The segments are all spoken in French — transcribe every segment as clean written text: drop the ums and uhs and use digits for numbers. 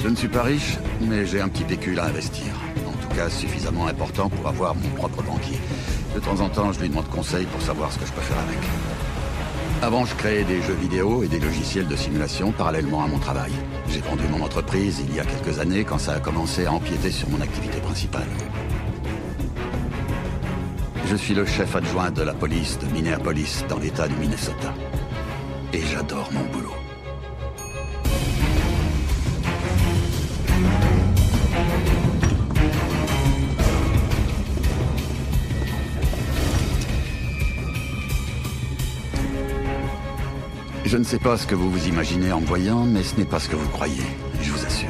Je ne suis pas riche, mais j'ai un petit pécule à investir. En tout cas, suffisamment important pour avoir mon propre banquier. De temps en temps, je lui demande conseil pour savoir ce que je peux faire avec. Avant, je créais des jeux vidéo et des logiciels de simulation parallèlement à mon travail. J'ai vendu mon entreprise il y a quelques années quand ça a commencé à empiéter sur mon activité principale. Je suis le chef adjoint de la police de Minneapolis, dans l'état du Minnesota. Et j'adore mon boulot. Je ne sais pas ce que vous vous imaginez en me voyant, mais ce n'est pas ce que vous croyez, je vous assure.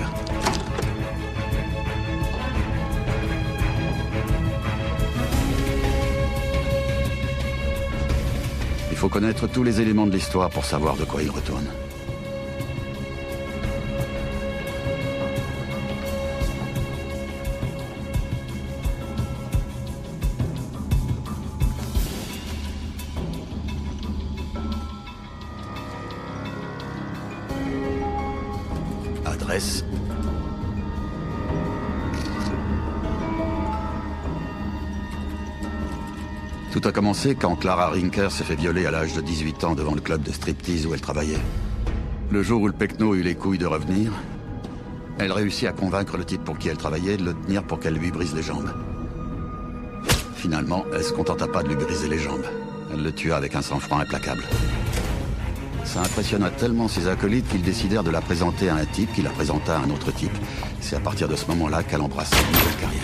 Il faut connaître tous les éléments de l'histoire pour savoir de quoi il retourne. Adresse. Tout a commencé quand Clara Rinker s'est fait violer à l'âge de 18 ans devant le club de striptease où elle travaillait. Le jour où le pecno eut les couilles de revenir, elle réussit à convaincre le type pour qui elle travaillait de le tenir pour qu'elle lui brise les jambes. Finalement, elle se contenta pas de lui briser les jambes. Elle le tua avec un sang-froid implacable. Ça impressionna tellement ses acolytes qu'ils décidèrent de la présenter à un type qui la présenta à un autre type. C'est à partir de ce moment-là qu'elle embrassa une nouvelle carrière.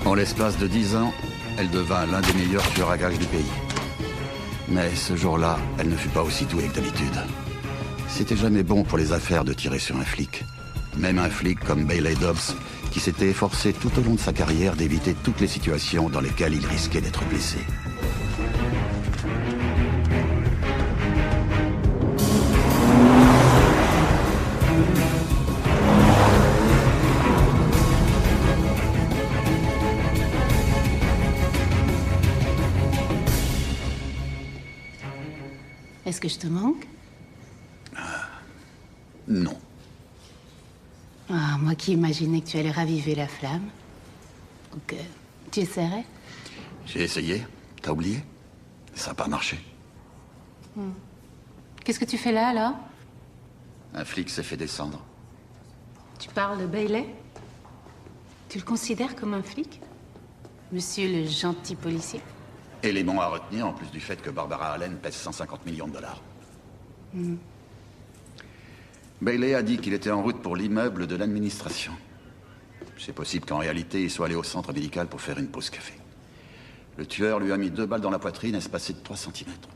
En l'espace de 10 ans, elle devint l'un des meilleurs tueurs à gages du pays. Mais ce jour-là, elle ne fut pas aussi douée que d'habitude. C'était jamais bon pour les affaires de tirer sur un flic. Même un flic comme Bailey Dobbs, qui s'était efforcé tout au long de sa carrière d'éviter toutes les situations dans lesquelles il risquait d'être blessé. Est-ce que je te manque? Non. Ah, moi qui imaginais que tu allais raviver la flamme. Donc, tu essaierais? J'ai essayé. T'as oublié? Ça n'a pas marché. Qu'est-ce que tu fais là, alors? Un flic s'est fait descendre. Tu parles de Bailey? Tu le considères comme un flic? Monsieur le gentil policier? Élément à retenir, en plus du fait que Barbara Allen pèse 150 millions de dollars. Bailey a dit qu'il était en route pour l'immeuble de l'administration. C'est possible qu'en réalité, il soit allé au centre médical pour faire une pause café. Le tueur lui a mis 2 balles dans la poitrine, espacées de 3 centimètres.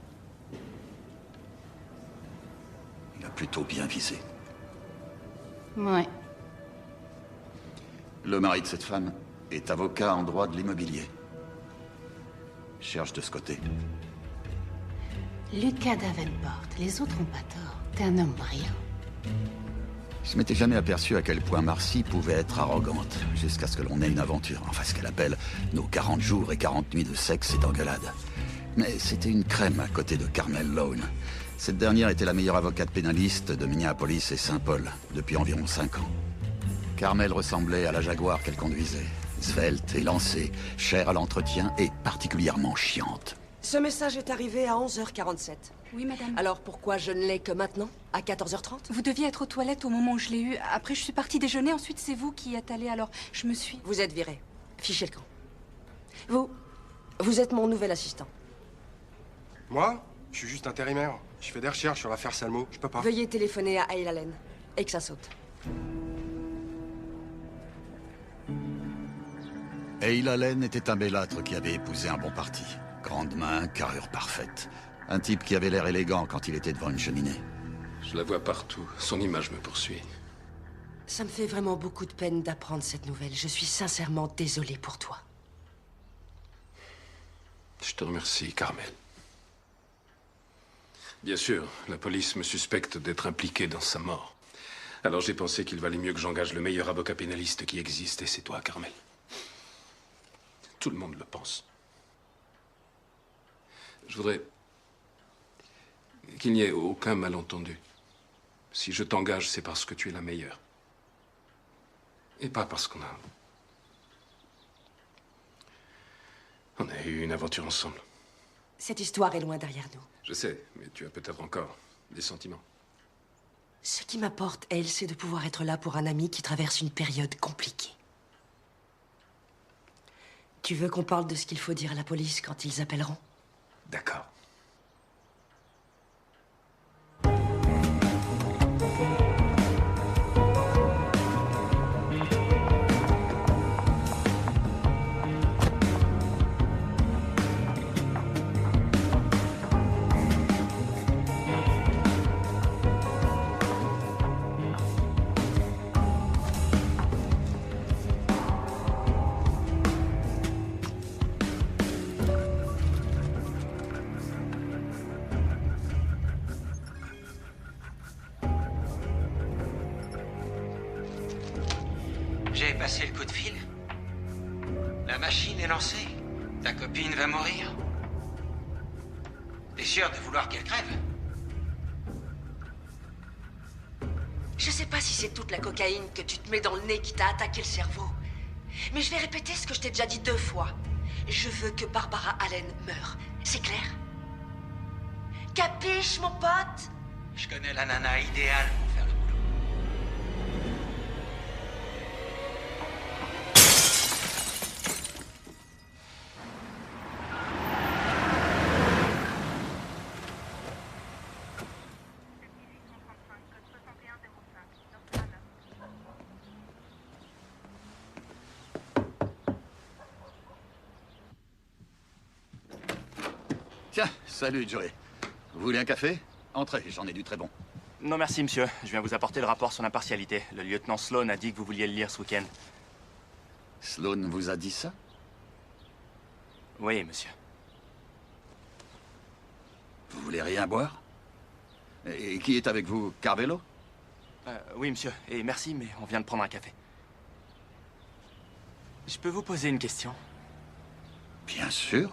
Il a plutôt bien visé. Ouais. Le mari de cette femme est avocat en droit de l'immobilier. Cherche de ce côté. Lucas Davenport, les autres ont pas tort. T'es un homme brillant. Je m'étais jamais aperçu à quel point Marcy pouvait être arrogante, jusqu'à ce que l'on ait une aventure, enfin ce qu'elle appelle nos 40 jours et 40 nuits de sexe et d'engueulade. Mais c'était une crème à côté de Carmel Lone. Cette dernière était la meilleure avocate pénaliste de Minneapolis et Saint-Paul, depuis environ 5 ans. Carmel ressemblait à la Jaguar qu'elle conduisait. Svelte, élancée, chère à l'entretien et particulièrement chiante. Ce message est arrivé à 11h47. Oui, madame. Alors pourquoi je ne l'ai que maintenant, à 14h30? Vous deviez être aux toilettes au moment où je l'ai eu. Après, je suis partie déjeuner. Ensuite, c'est vous qui y êtes allé. Alors, je me suis... Vous êtes viré. Fichez le camp. Vous êtes mon nouvel assistant. Moi? Je suis juste intérimaire. Je fais des recherches sur l'affaire Salmo. Je peux pas. Veuillez téléphoner à Hale Allen et que ça saute. Hale Allen était un bellâtre qui avait épousé un bon parti. Grande main, carrure parfaite. Un type qui avait l'air élégant quand il était devant une cheminée. Je la vois partout. Son image me poursuit. Ça me fait vraiment beaucoup de peine d'apprendre cette nouvelle. Je suis sincèrement désolé pour toi. Je te remercie, Carmel. Bien sûr, la police me suspecte d'être impliqué dans sa mort. Alors j'ai pensé qu'il valait mieux que j'engage le meilleur avocat pénaliste qui existe, et c'est toi, Carmel. Tout le monde le pense. Je voudrais Qu'il n'y ait aucun malentendu. Si je t'engage, c'est parce que tu es la meilleure. Et pas parce qu'on a... On a eu une aventure ensemble. Cette histoire est loin derrière nous. Je sais, mais tu as peut-être encore des sentiments. Ce qui m'apporte, elle, c'est de pouvoir être là pour un ami qui traverse une période compliquée. Tu veux qu'on parle de ce qu'il faut dire à la police quand ils appelleront? D'accord. J'ai passé le coup de fil. La machine est lancée. Ta copine va mourir. T'es sûr de vouloir qu'elle crève? Je sais pas si c'est toute la cocaïne que tu te mets dans le nez qui t'a attaqué le cerveau. Mais je vais répéter ce que je t'ai déjà dit 2 fois. Je veux que Barbara Allen meure. C'est clair? Capiche, mon pote? Je connais la nana idéale pour faire le boulot. Tiens, salut, Joey. Vous voulez un café? Entrez, j'en ai du très bon. Non merci, monsieur. Je viens vous apporter le rapport sur l'impartialité. Le lieutenant Sloan a dit que vous vouliez le lire ce week-end. Sloan vous a dit ça? Oui, monsieur. Vous voulez rien boire? Et qui est avec vous? Carvello? Oui, monsieur. Et merci, mais on vient de prendre un café. Je peux vous poser une question? Bien sûr.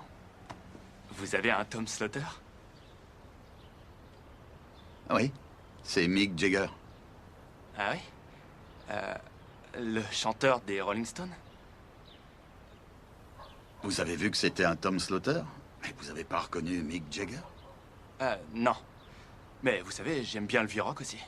Vous avez un Tom Slaughter? Oui, c'est Mick Jagger. Ah oui? Le chanteur des Rolling Stones? Vous avez vu que c'était un Tom Slaughter? Mais vous avez pas reconnu Mick Jagger? Non. Mais vous savez, j'aime bien le vieux rock aussi.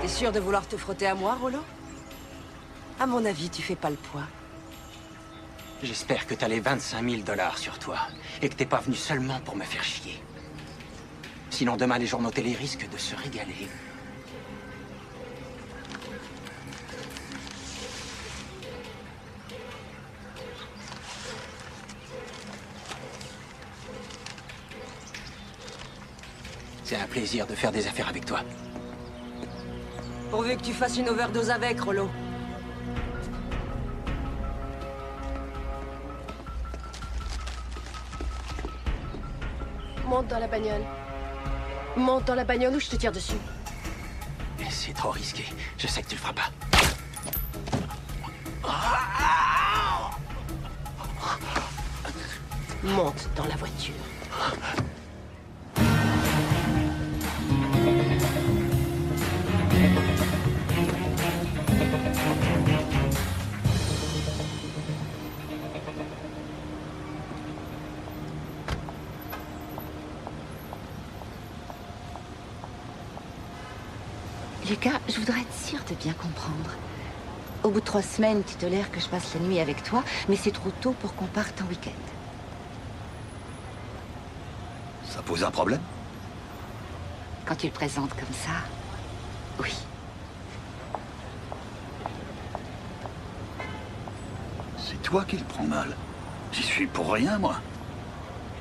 T'es sûr de vouloir te frotter à moi, Rollo? À mon avis, tu fais pas le poids. J'espère que t'as les 25 000 $ sur toi et que t'es pas venu seulement pour me faire chier. Sinon, demain, les journaux télé risquent de se régaler. C'est un plaisir de faire des affaires avec toi. Pourvu que tu fasses une overdose avec, Rollo. Monte dans la bagnole. Monte dans la bagnole ou je te tire dessus. C'est trop risqué. Je sais que tu le feras pas. Monte dans la voiture. Lucas, je voudrais être sûre de bien comprendre. Au bout de 3 semaines, tu tolères que je passe la nuit avec toi, mais c'est trop tôt pour qu'on parte en week-end. Ça pose un problème? Quand tu le présentes comme ça, oui. C'est toi qui le prends mal. J'y suis pour rien, moi.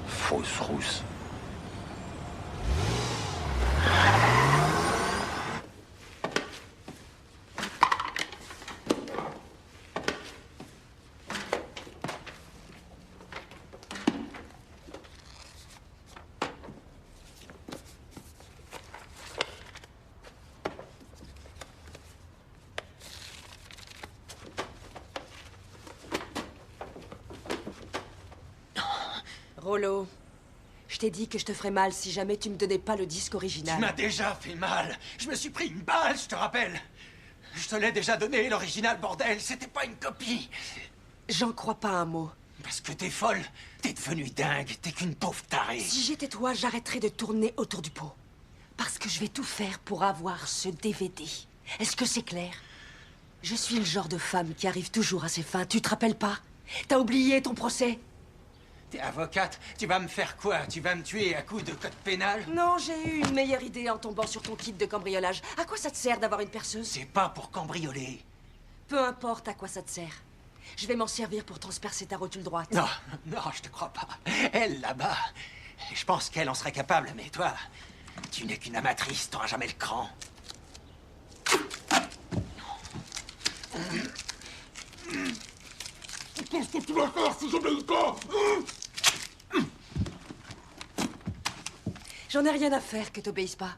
Fausse rousse. Rollo, je t'ai dit que je te ferais mal si jamais tu me donnais pas le disque original. Tu m'as déjà fait mal. Je me suis pris une balle, je te rappelle. Je te l'ai déjà donné, l'original, bordel. C'était pas une copie. J'en crois pas un mot. Parce que t'es folle. T'es devenue dingue. T'es qu'une pauvre tarée. Si j'étais toi, j'arrêterais de tourner autour du pot. Parce que je vais tout faire pour avoir ce DVD. Est-ce que c'est clair? Je suis le genre de femme qui arrive toujours à ses fins. Tu te rappelles pas? T'as oublié ton procès? T'es avocate. Tu vas me faire quoi? Tu vas me tuer à coups de code pénal? Non, j'ai eu une meilleure idée en tombant sur ton kit de cambriolage. À quoi ça te sert d'avoir une perceuse? C'est pas pour cambrioler. Peu importe à quoi ça te sert. Je vais m'en servir pour transpercer ta rotule droite. Non, non, je te crois pas. Elle, là-bas, je pense qu'elle en serait capable, mais toi, tu n'es qu'une amatrice, t'auras jamais le cran. Qu'est-ce que tu vas faire si j'obéis pas? J'en ai rien à faire que t'obéisses pas.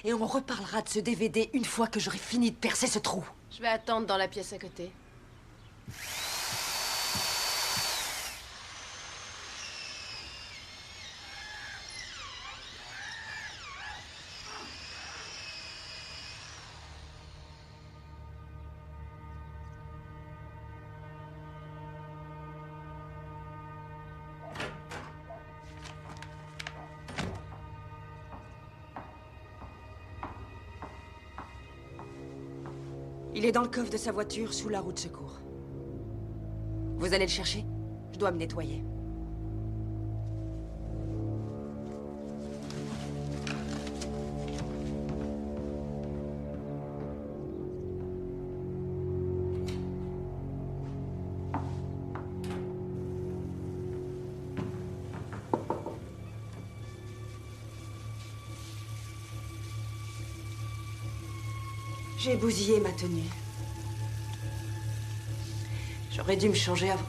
Et on reparlera de ce DVD une fois que j'aurai fini de percer ce trou. Je vais attendre dans la pièce à côté. Il est dans le coffre de sa voiture, sous la roue de secours. Vous allez le chercher? Je dois me nettoyer. J'ai bousillé ma tenue. J'aurais dû me changer avant.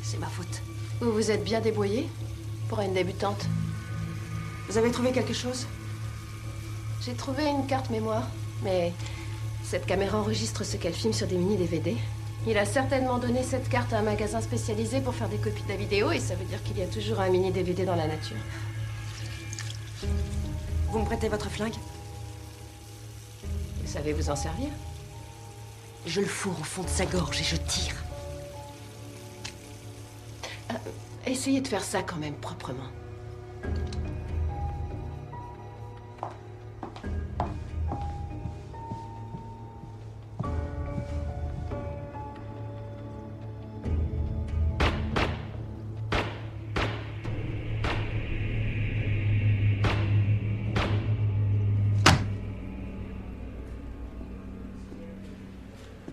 C'est ma faute. Vous vous êtes bien débrouillée pour une débutante. Vous avez trouvé quelque chose? J'ai trouvé une carte mémoire, mais cette caméra enregistre ce qu'elle filme sur des mini-DVD. Il a certainement donné cette carte à un magasin spécialisé pour faire des copies de la vidéo, et ça veut dire qu'il y a toujours un mini-DVD dans la nature. Vous me prêtez votre flingue? Vous savez vous en servir? Je le fourre au fond de sa gorge et je tire. Essayez de faire ça quand même proprement.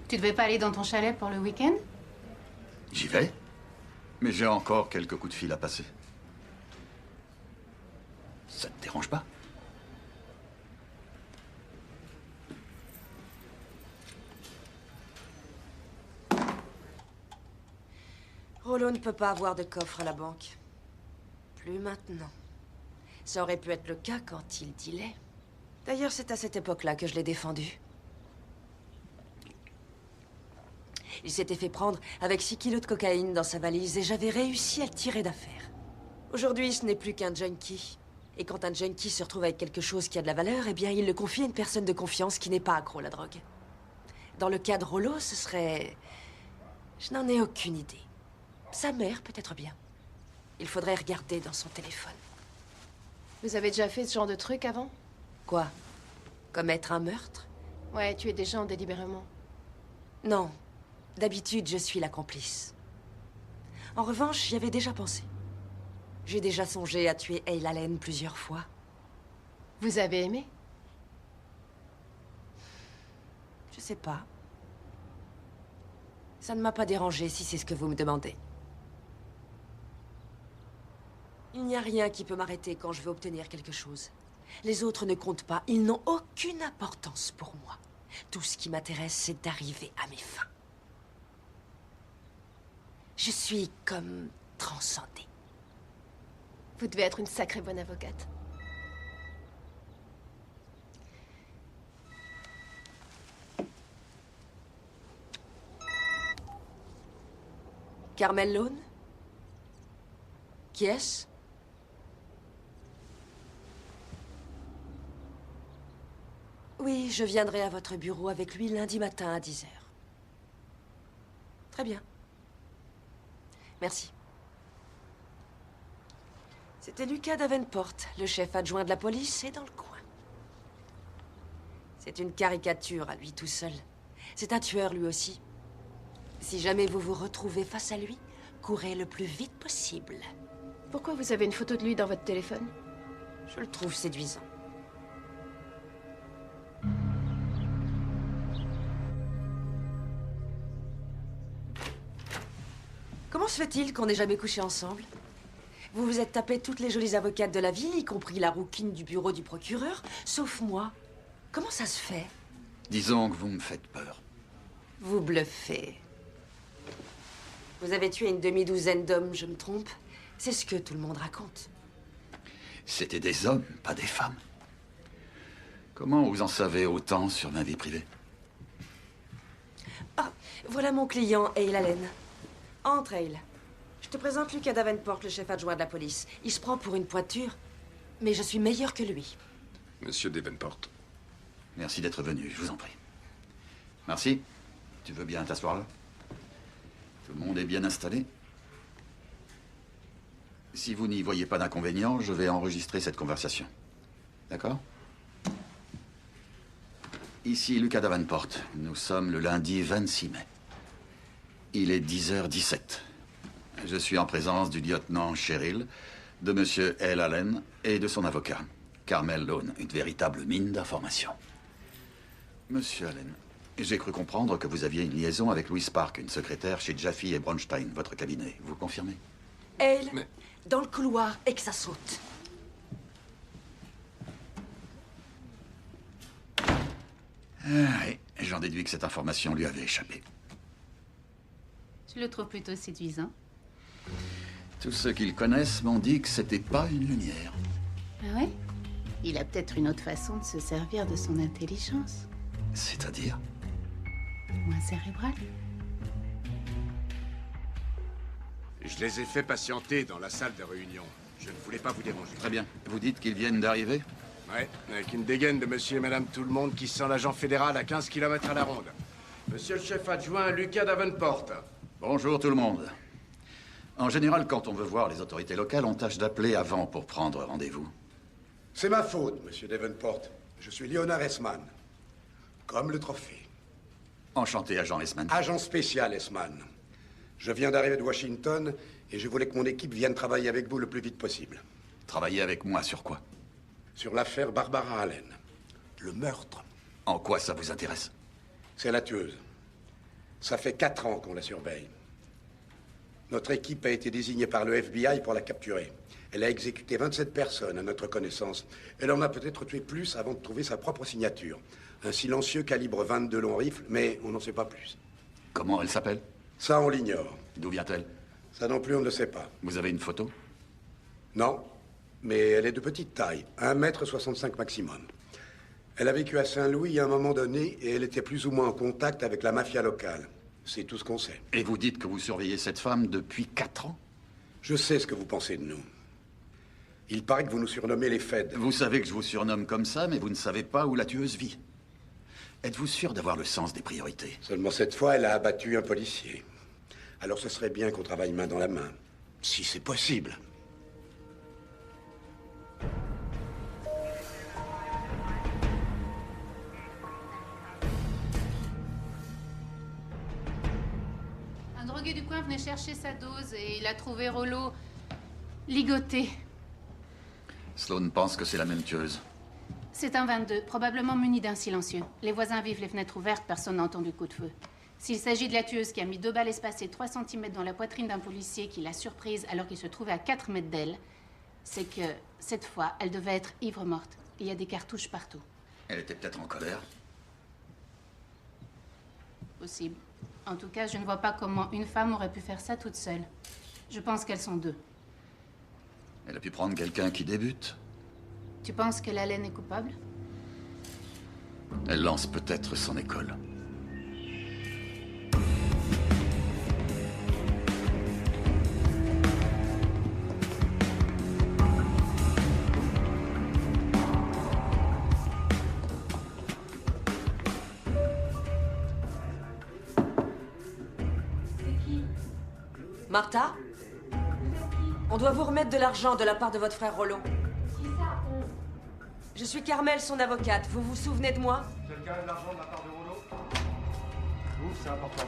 Tu devais pas aller dans ton chalet pour le week-end? J'y vais. Mais j'ai encore quelques coups de fil à passer. Ça te dérange pas? Rollo ne peut pas avoir de coffre à la banque. Plus maintenant. Ça aurait pu être le cas quand il dealait. D'ailleurs, c'est à cette époque-là que je l'ai défendu. Il s'était fait prendre avec 6 kilos de cocaïne dans sa valise et j'avais réussi à le tirer d'affaire. Aujourd'hui, ce n'est plus qu'un junkie. Et quand un junkie se retrouve avec quelque chose qui a de la valeur, eh bien, il le confie à une personne de confiance qui n'est pas accro à la drogue. Dans le cas de Rollo, ce serait... Je n'en ai aucune idée. Sa mère, peut-être bien. Il faudrait regarder dans son téléphone. Vous avez déjà fait ce genre de truc avant? Quoi? Commettre un meurtre? Ouais, tuer des gens délibérément. Non. D'habitude, je suis la complice. En revanche, j'y avais déjà pensé. J'ai déjà songé à tuer Hale Allen plusieurs fois. Vous avez aimé? Je sais pas. Ça ne m'a pas dérangé, si c'est ce que vous me demandez. Il n'y a rien qui peut m'arrêter quand je veux obtenir quelque chose. Les autres ne comptent pas. Ils n'ont aucune importance pour moi. Tout ce qui m'intéresse, c'est d'arriver à mes fins. Je suis comme transcendée. Vous devez être une sacrée bonne avocate. Carmel Lone? Qui est-ce? Oui, je viendrai à votre bureau avec lui lundi matin à 10 h. Très bien. Merci. C'était Lucas Davenport, le chef adjoint de la police, et dans le coin. C'est une caricature à lui tout seul. C'est un tueur lui aussi. Si jamais vous vous retrouvez face à lui, courez le plus vite possible. Pourquoi vous avez une photo de lui dans votre téléphone? Je le trouve séduisant. Comment se fait-il qu'on n'ait jamais couché ensemble? Vous vous êtes tapé toutes les jolies avocates de la ville, y compris la rouquine du bureau du procureur, sauf moi. Comment ça se fait? Disons que vous me faites peur. Vous bluffez. Vous avez tué une demi-douzaine d'hommes, je me trompe? C'est ce que tout le monde raconte. C'était des hommes, pas des femmes. Comment vous en savez autant sur ma vie privée? Ah, voilà mon client, Hale Allen. Entre, Hale. Je te présente Lucas Davenport, le chef adjoint de la police. Il se prend pour une pointure, mais je suis meilleur que lui. Monsieur Davenport. Merci d'être venu, je vous en prie. Merci. Tu veux bien t'asseoir là? Tout le monde est bien installé? Si vous n'y voyez pas d'inconvénient, je vais enregistrer cette conversation. D'accord? Ici Lucas Davenport. Nous sommes le lundi 26 mai. Il est 10h17. Je suis en présence du lieutenant Cheryl, de monsieur Hale Allen et de son avocat, Carmel Lone, une véritable mine d'informations. Monsieur Allen, j'ai cru comprendre que vous aviez une liaison avec Louise Park, une secrétaire chez Jaffe et Bronstein, votre cabinet. Vous confirmez? Hale, dans le couloir, et que ça saute. Ah, oui, j'en déduis que cette information lui avait échappé. Je le trouve plutôt séduisant. Tous ceux qui le connaissent m'ont dit que c'était pas une lumière. Ah ouais? Il a peut-être une autre façon de se servir de son intelligence. C'est-à-dire? Moins cérébrale. Je les ai fait patienter dans la salle de réunion. Je ne voulais pas vous déranger. Très bien. Vous dites qu'ils viennent d'arriver? Ouais, avec une dégaine de monsieur et madame tout le monde qui sent l'agent fédéral à 15 km à la ronde. Monsieur le chef adjoint, Lucas Davenport. Bonjour tout le monde. En général, quand on veut voir les autorités locales, on tâche d'appeler avant pour prendre rendez-vous. C'est ma faute, monsieur Davenport. Je suis Leonard Esman. Comme le trophée. Enchanté, agent Esman. Agent spécial Esman. Je viens d'arriver de Washington et je voulais que mon équipe vienne travailler avec vous le plus vite possible. Travailler avec moi sur quoi? Sur l'affaire Barbara Allen. Le meurtre. En quoi ça vous intéresse? C'est la tueuse. Ça fait 4 ans qu'on la surveille. Notre équipe a été désignée par le FBI pour la capturer. Elle a exécuté 27 personnes à notre connaissance. Elle en a peut-être tué plus avant de trouver sa propre signature. Un silencieux calibre 22 long rifle, mais on n'en sait pas plus. Comment elle s'appelle? Ça, on l'ignore. D'où vient-elle? Ça non plus, on ne le sait pas. Vous avez une photo? Non, mais elle est de petite taille, 1,65 m maximum. Elle a vécu à Saint-Louis à un moment donné et elle était plus ou moins en contact avec la mafia locale. C'est tout ce qu'on sait. Et vous dites que vous surveillez cette femme depuis 4 ans? Je sais ce que vous pensez de nous. Il paraît que vous nous surnommez les Feds. Vous savez que je vous surnomme comme ça, mais vous ne savez pas où la tueuse vit. Êtes-vous sûr d'avoir le sens des priorités? Seulement cette fois, elle a abattu un policier. Alors ce serait bien qu'on travaille main dans la main. Si c'est possible. Un drogué du coin venait chercher sa dose et il a trouvé Rollo ligoté. Sloan pense que c'est la même tueuse. C'est un 22, probablement muni d'un silencieux. Les voisins vivent les fenêtres ouvertes, personne n'a entendu le coup de feu. S'il s'agit de la tueuse qui a mis 2 balles espacées 3 cm dans la poitrine d'un policier qui l'a surprise alors qu'il se trouvait à 4 mètres d'elle, c'est que, cette fois, elle devait être ivre-morte. Il y a des cartouches partout. Elle était peut-être en colère. Possible. En tout cas, je ne vois pas comment une femme aurait pu faire ça toute seule. Je pense qu'elles sont 2. Elle a pu prendre quelqu'un qui débute. Tu penses que Allen est coupable? Elle lance peut-être son école. Martha? On doit vous remettre de l'argent de la part de votre frère Rollo. Je suis Carmel, son avocate. Vous vous souvenez de moi? Quelqu'un a de l'argent de la part de Rollo? Ouf, c'est important.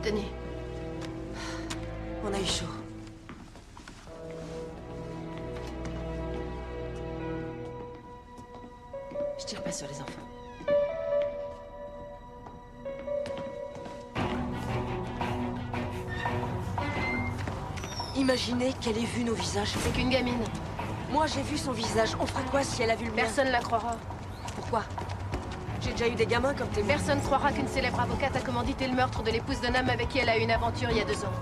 Tenez. On a eu chaud. Je tire pas sur les enfants. Imaginez qu'elle ait vu nos visages. C'est qu'une gamine. Moi, j'ai vu son visage. On fera quoi si elle a vu le mien? Personne la croira. Pourquoi? J'ai déjà eu des gamins comme témoins. Personne croira qu'une célèbre avocate a commandité le meurtre de l'épouse d'un homme avec qui elle a eu une aventure il y a 2 ans.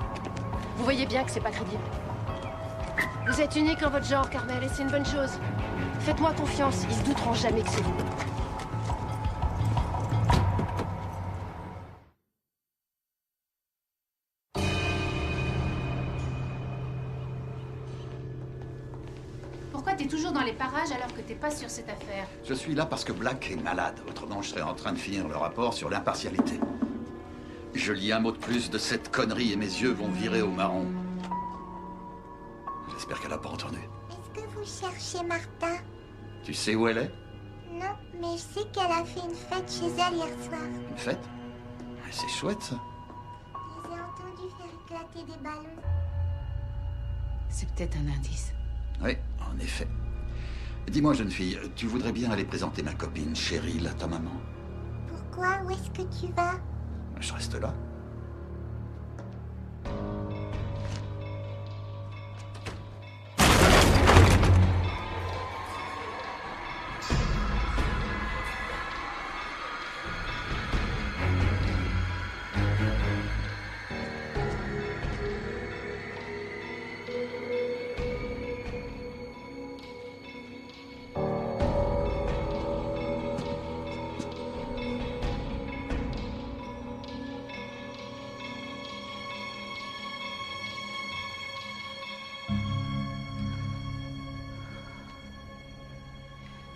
Vous voyez bien que c'est pas crédible. Vous êtes unique en votre genre, Carmel, et c'est une bonne chose. Faites-moi confiance, ils se douteront jamais que c'est vous. Pourquoi t'es toujours dans les parages alors que t'es pas sur cette affaire? Je suis là parce que Black est malade. Autrement, je serais en train de finir le rapport sur l'impartialité. Je lis un mot de plus de cette connerie et mes yeux vont virer au marron. J'espère qu'elle n'a pas entendu. Est-ce que vous cherchez Martha? Tu sais où elle est? Non, mais je sais qu'elle a fait une fête chez elle hier soir. Une fête? C'est chouette, ça. Je les ai entendus faire éclater des ballons. C'est peut-être un indice. Oui, en effet. Dis-moi, jeune fille, tu voudrais bien aller présenter ma copine Cheryl à ta maman? Pourquoi? Où est-ce que tu vas? Je reste là.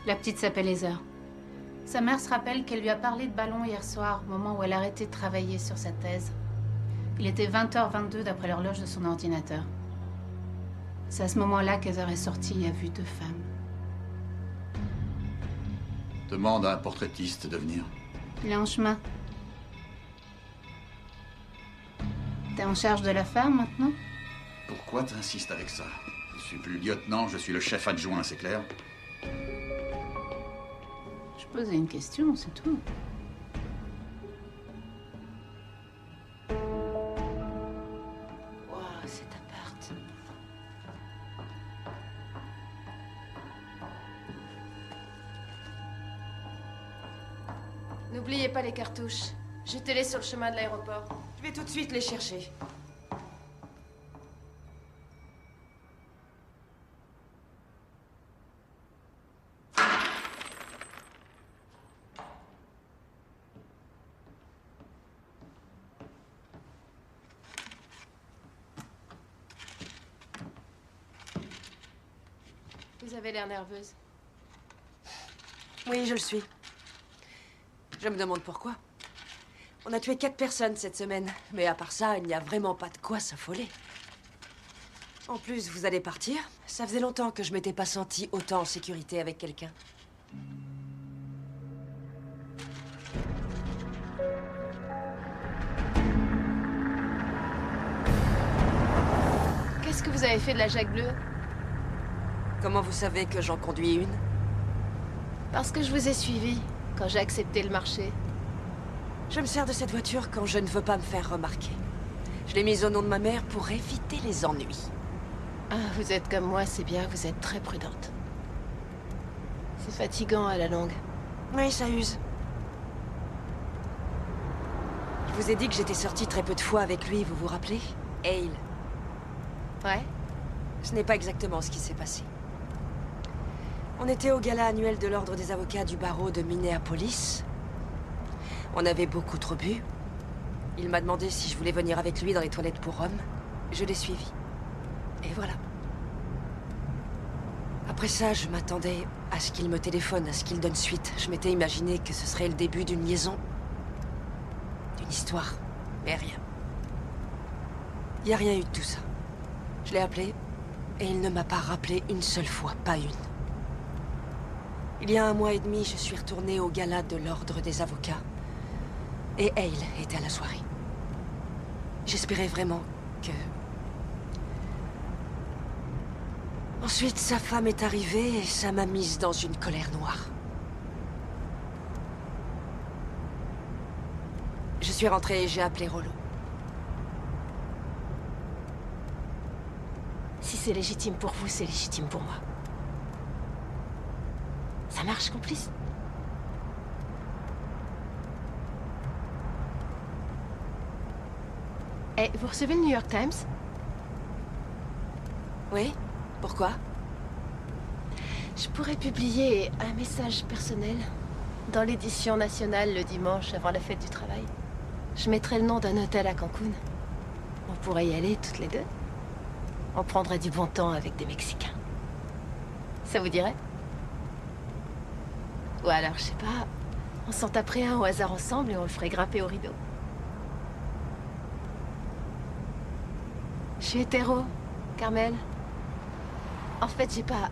La petite s'appelle Heather. Sa mère se rappelle qu'elle lui a parlé de ballon hier soir, au moment où elle arrêtait de travailler sur sa thèse. Il était 20h22 d'après l'horloge de son ordinateur. C'est à ce moment-là qu'Heather est sortie et a vu 2 femmes. Demande à un portraitiste de venir. Il est en chemin. T'es en charge de l'affaire maintenant? Pourquoi t'insistes avec ça? Je suis plus lieutenant, je suis le chef adjoint, c'est clair? Je posais une question, c'est tout. Wow, cet appart. N'oubliez pas les cartouches. Jetez-les sur le chemin de l'aéroport. Je vais tout de suite les chercher. Vous avez l'air nerveuse. Oui, je le suis. Je me demande pourquoi. On a tué 4 personnes cette semaine. Mais à part ça, il n'y a vraiment pas de quoi s'affoler. En plus, vous allez partir? Ça faisait longtemps que je m'étais pas sentie autant en sécurité avec quelqu'un. Qu'est-ce que vous avez fait de la Jacques bleue? Comment vous savez que j'en conduis une? Parce que je vous ai suivi quand j'ai accepté le marché. Je me sers de cette voiture quand je ne veux pas me faire remarquer. Je l'ai mise au nom de ma mère pour éviter les ennuis. Ah, vous êtes comme moi, c'est bien, vous êtes très prudente. C'est fatigant à la longue. Oui, ça use. Je vous ai dit que j'étais sortie très peu de fois avec lui, vous vous rappelez? Hale. Ouais? Ce n'est pas exactement ce qui s'est passé. On était au gala annuel de l'Ordre des avocats du barreau de Minneapolis. On avait beaucoup trop bu. Il m'a demandé si je voulais venir avec lui dans les toilettes pour hommes. Je l'ai suivi. Et voilà. Après ça, je m'attendais à ce qu'il me téléphone, à ce qu'il donne suite. Je m'étais imaginé que ce serait le début d'une liaison. D'une histoire. Mais rien. Il n'y a rien eu de tout ça. Je l'ai appelé, et il ne m'a pas rappelé une seule fois, pas une. Il y a 1 mois et demi, je suis retournée au gala de l'Ordre des avocats. Et Hale était à la soirée. J'espérais vraiment que... Ensuite, sa femme est arrivée et ça m'a mise dans une colère noire. Je suis rentrée et j'ai appelé Rollo. Si c'est légitime pour vous, c'est légitime pour moi. Ça marche, complice? Eh, vous recevez le New York Times? Oui? Pourquoi? Je pourrais publier un message personnel dans l'édition nationale le dimanche avant la fête du travail. Je mettrai le nom d'un hôtel à Cancun. On pourrait y aller toutes les deux. On prendrait du bon temps avec des Mexicains. Ça vous dirait? Ou alors, je sais pas, on s'en taperait un au hasard ensemble et on le ferait grimper au rideau. Je suis hétéro, Carmel. En fait, j'ai pas...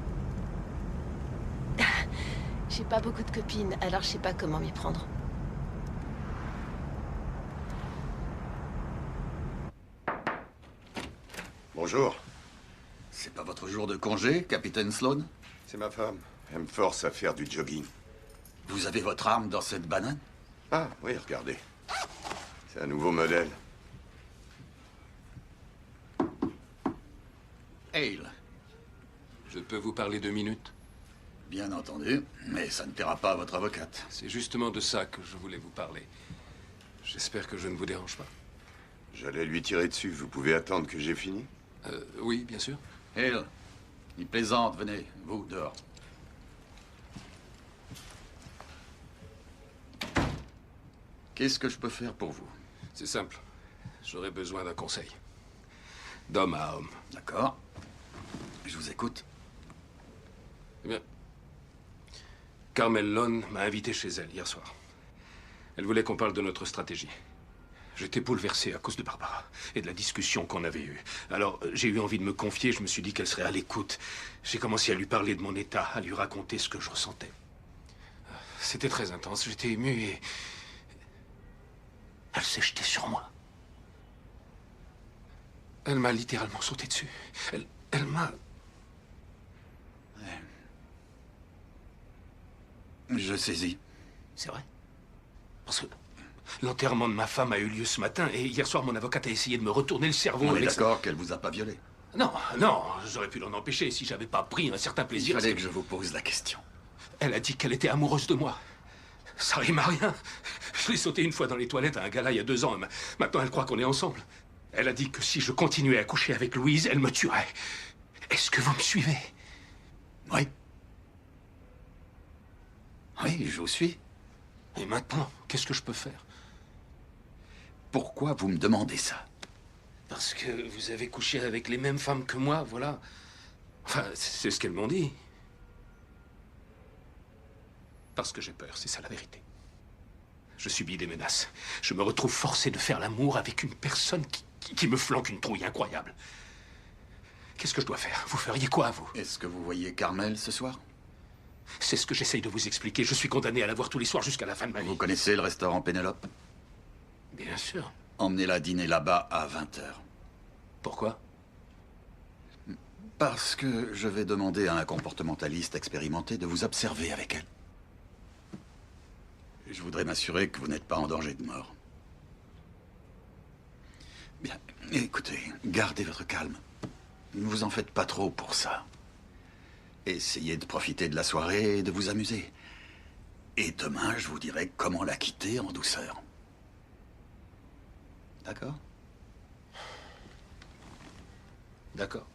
j'ai pas beaucoup de copines, alors je sais pas comment m'y prendre. Bonjour. C'est pas votre jour de congé, capitaine Sloan? C'est ma femme. Elle me force à faire du jogging. Vous avez votre arme dans cette banane? Ah, oui, regardez. C'est un nouveau modèle. Hale. Je peux vous parler 2 minutes? Bien entendu, mais ça ne plaira pas à votre avocate. C'est justement de ça que je voulais vous parler. J'espère que je ne vous dérange pas. J'allais lui tirer dessus. Vous pouvez attendre que j'ai fini? Oui, bien sûr. Hale, il plaisante. Venez, vous, dehors. Qu'est-ce que je peux faire pour vous? C'est simple. J'aurais besoin d'un conseil. D'homme à homme. D'accord. Je vous écoute. Eh bien, Carmel Lone m'a invité chez elle hier soir. Elle voulait qu'on parle de notre stratégie. J'étais bouleversé à cause de Barbara et de la discussion qu'on avait eue. Alors, j'ai eu envie de me confier, je me suis dit qu'elle serait à l'écoute. J'ai commencé à lui parler de mon état, à lui raconter ce que je ressentais. C'était très intense, j'étais ému et... elle s'est jetée sur moi. Elle m'a littéralement sauté dessus. Elle m'a... Je saisis. C'est vrai. Parce que l'enterrement de ma femme a eu lieu ce matin et hier soir, mon avocate a essayé de me retourner le cerveau. On est d'accord qu'elle vous a pas violé? Non, non, j'aurais pu l'en empêcher si j'avais pas pris un certain plaisir. Il fallait que je vous pose la question. Elle a dit qu'elle était amoureuse de moi. Ça rime à rien. Je l'ai sauté une fois dans les toilettes à un gala il y a 2 ans. Maintenant, elle croit qu'on est ensemble. Elle a dit que si je continuais à coucher avec Louise, elle me tuerait. Est-ce que vous me suivez? Oui. Oui, je vous suis. Et maintenant, qu'est-ce que je peux faire? Pourquoi vous me demandez ça? Parce que vous avez couché avec les mêmes femmes que moi, voilà. Enfin, c'est ce qu'elles m'ont dit. Parce que j'ai peur, c'est ça la vérité. Je subis des menaces. Je me retrouve forcé de faire l'amour avec une personne qui me flanque une trouille incroyable. Qu'est-ce que je dois faire? Vous feriez quoi, vous? Est-ce que vous voyez Carmel ce soir? C'est ce que j'essaye de vous expliquer. Je suis condamné à la voir tous les soirs jusqu'à la fin de ma vie. Vous connaissez le restaurant Pénélope? Bien sûr. Emmenez-la dîner là-bas à 20h. Pourquoi? Parce que je vais demander à un comportementaliste expérimenté de vous observer avec elle. Je voudrais m'assurer que vous n'êtes pas en danger de mort. Bien, écoutez, gardez votre calme. Ne vous en faites pas trop pour ça. Essayez de profiter de la soirée et de vous amuser. Et demain, je vous dirai comment la quitter en douceur. D'accord? D'accord.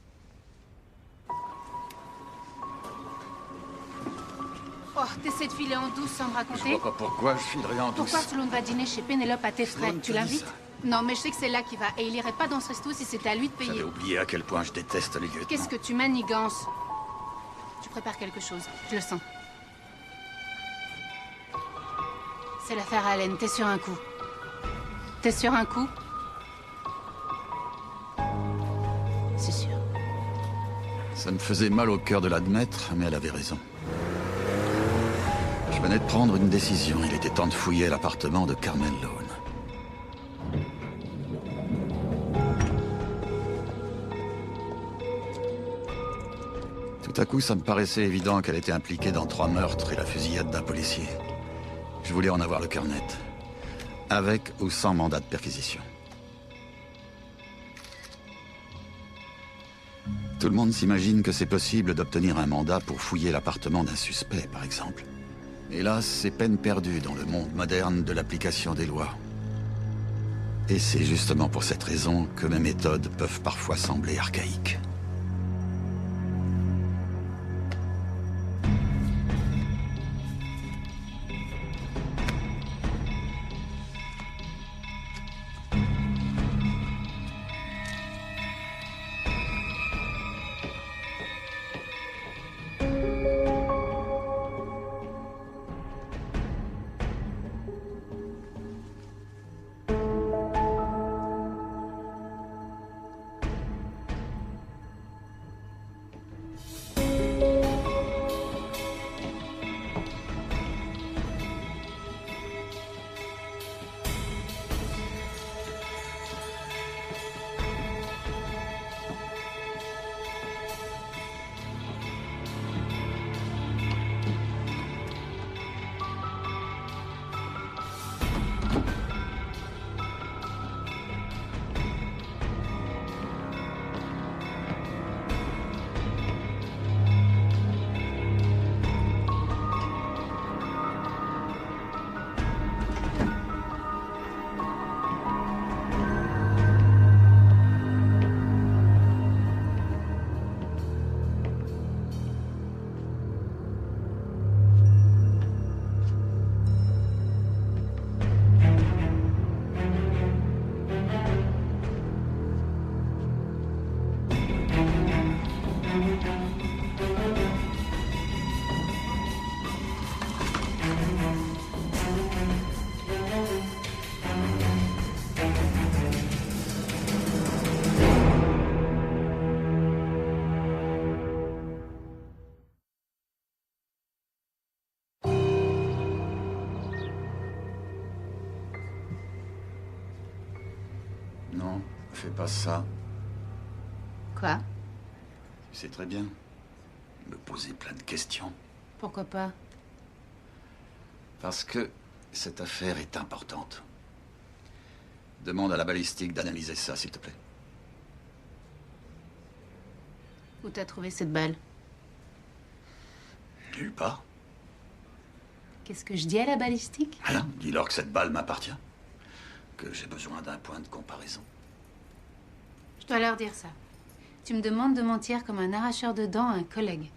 Oh, t'essaies de filer en douce sans me Je raconter? vois pas pourquoi je filerais en douce. Pourquoi Sloan va dîner chez Pénélope à tes frais? Sloan Tu te dit l'invites? ça. Non, mais je sais que c'est là qu'il va. Et il irait pas dans ce resto si c'était à lui de J'avais payer. oublié à quel point je déteste les lieutenants. Qu'est-ce que tu manigances? Tu prépares quelque chose, je le sens. C'est l'affaire Allen, t'es sur un coup. T'es sur un coup? C'est sûr. Ça me faisait mal au cœur de l'admettre, mais elle avait raison. Je venais de prendre une décision. Il était temps de fouiller l'appartement de Carmel Lone. Tout à coup, ça me paraissait évident qu'elle était impliquée dans 3 meurtres et la fusillade d'un policier. Je voulais en avoir le cœur net. Avec ou sans mandat de perquisition. Tout le monde s'imagine que c'est possible d'obtenir un mandat pour fouiller l'appartement d'un suspect, par exemple. Hélas, c'est peine perdue dans le monde moderne de l'application des lois. Et c'est justement pour cette raison que mes méthodes peuvent parfois sembler archaïques. Non, fais pas ça. Quoi? Tu sais très bien. Me poser plein de questions. Pourquoi pas? Parce que cette affaire est importante. Demande à la balistique d'analyser ça, s'il te plaît. Où t'as trouvé cette balle? Nulle part. Qu'est-ce que je dis à la balistique? Rien. Dis-leur que cette balle m'appartient. Que j'ai besoin d'un point de comparaison. Je dois leur dire ça. Tu me demandes de mentir comme un arracheur de dents à un collègue.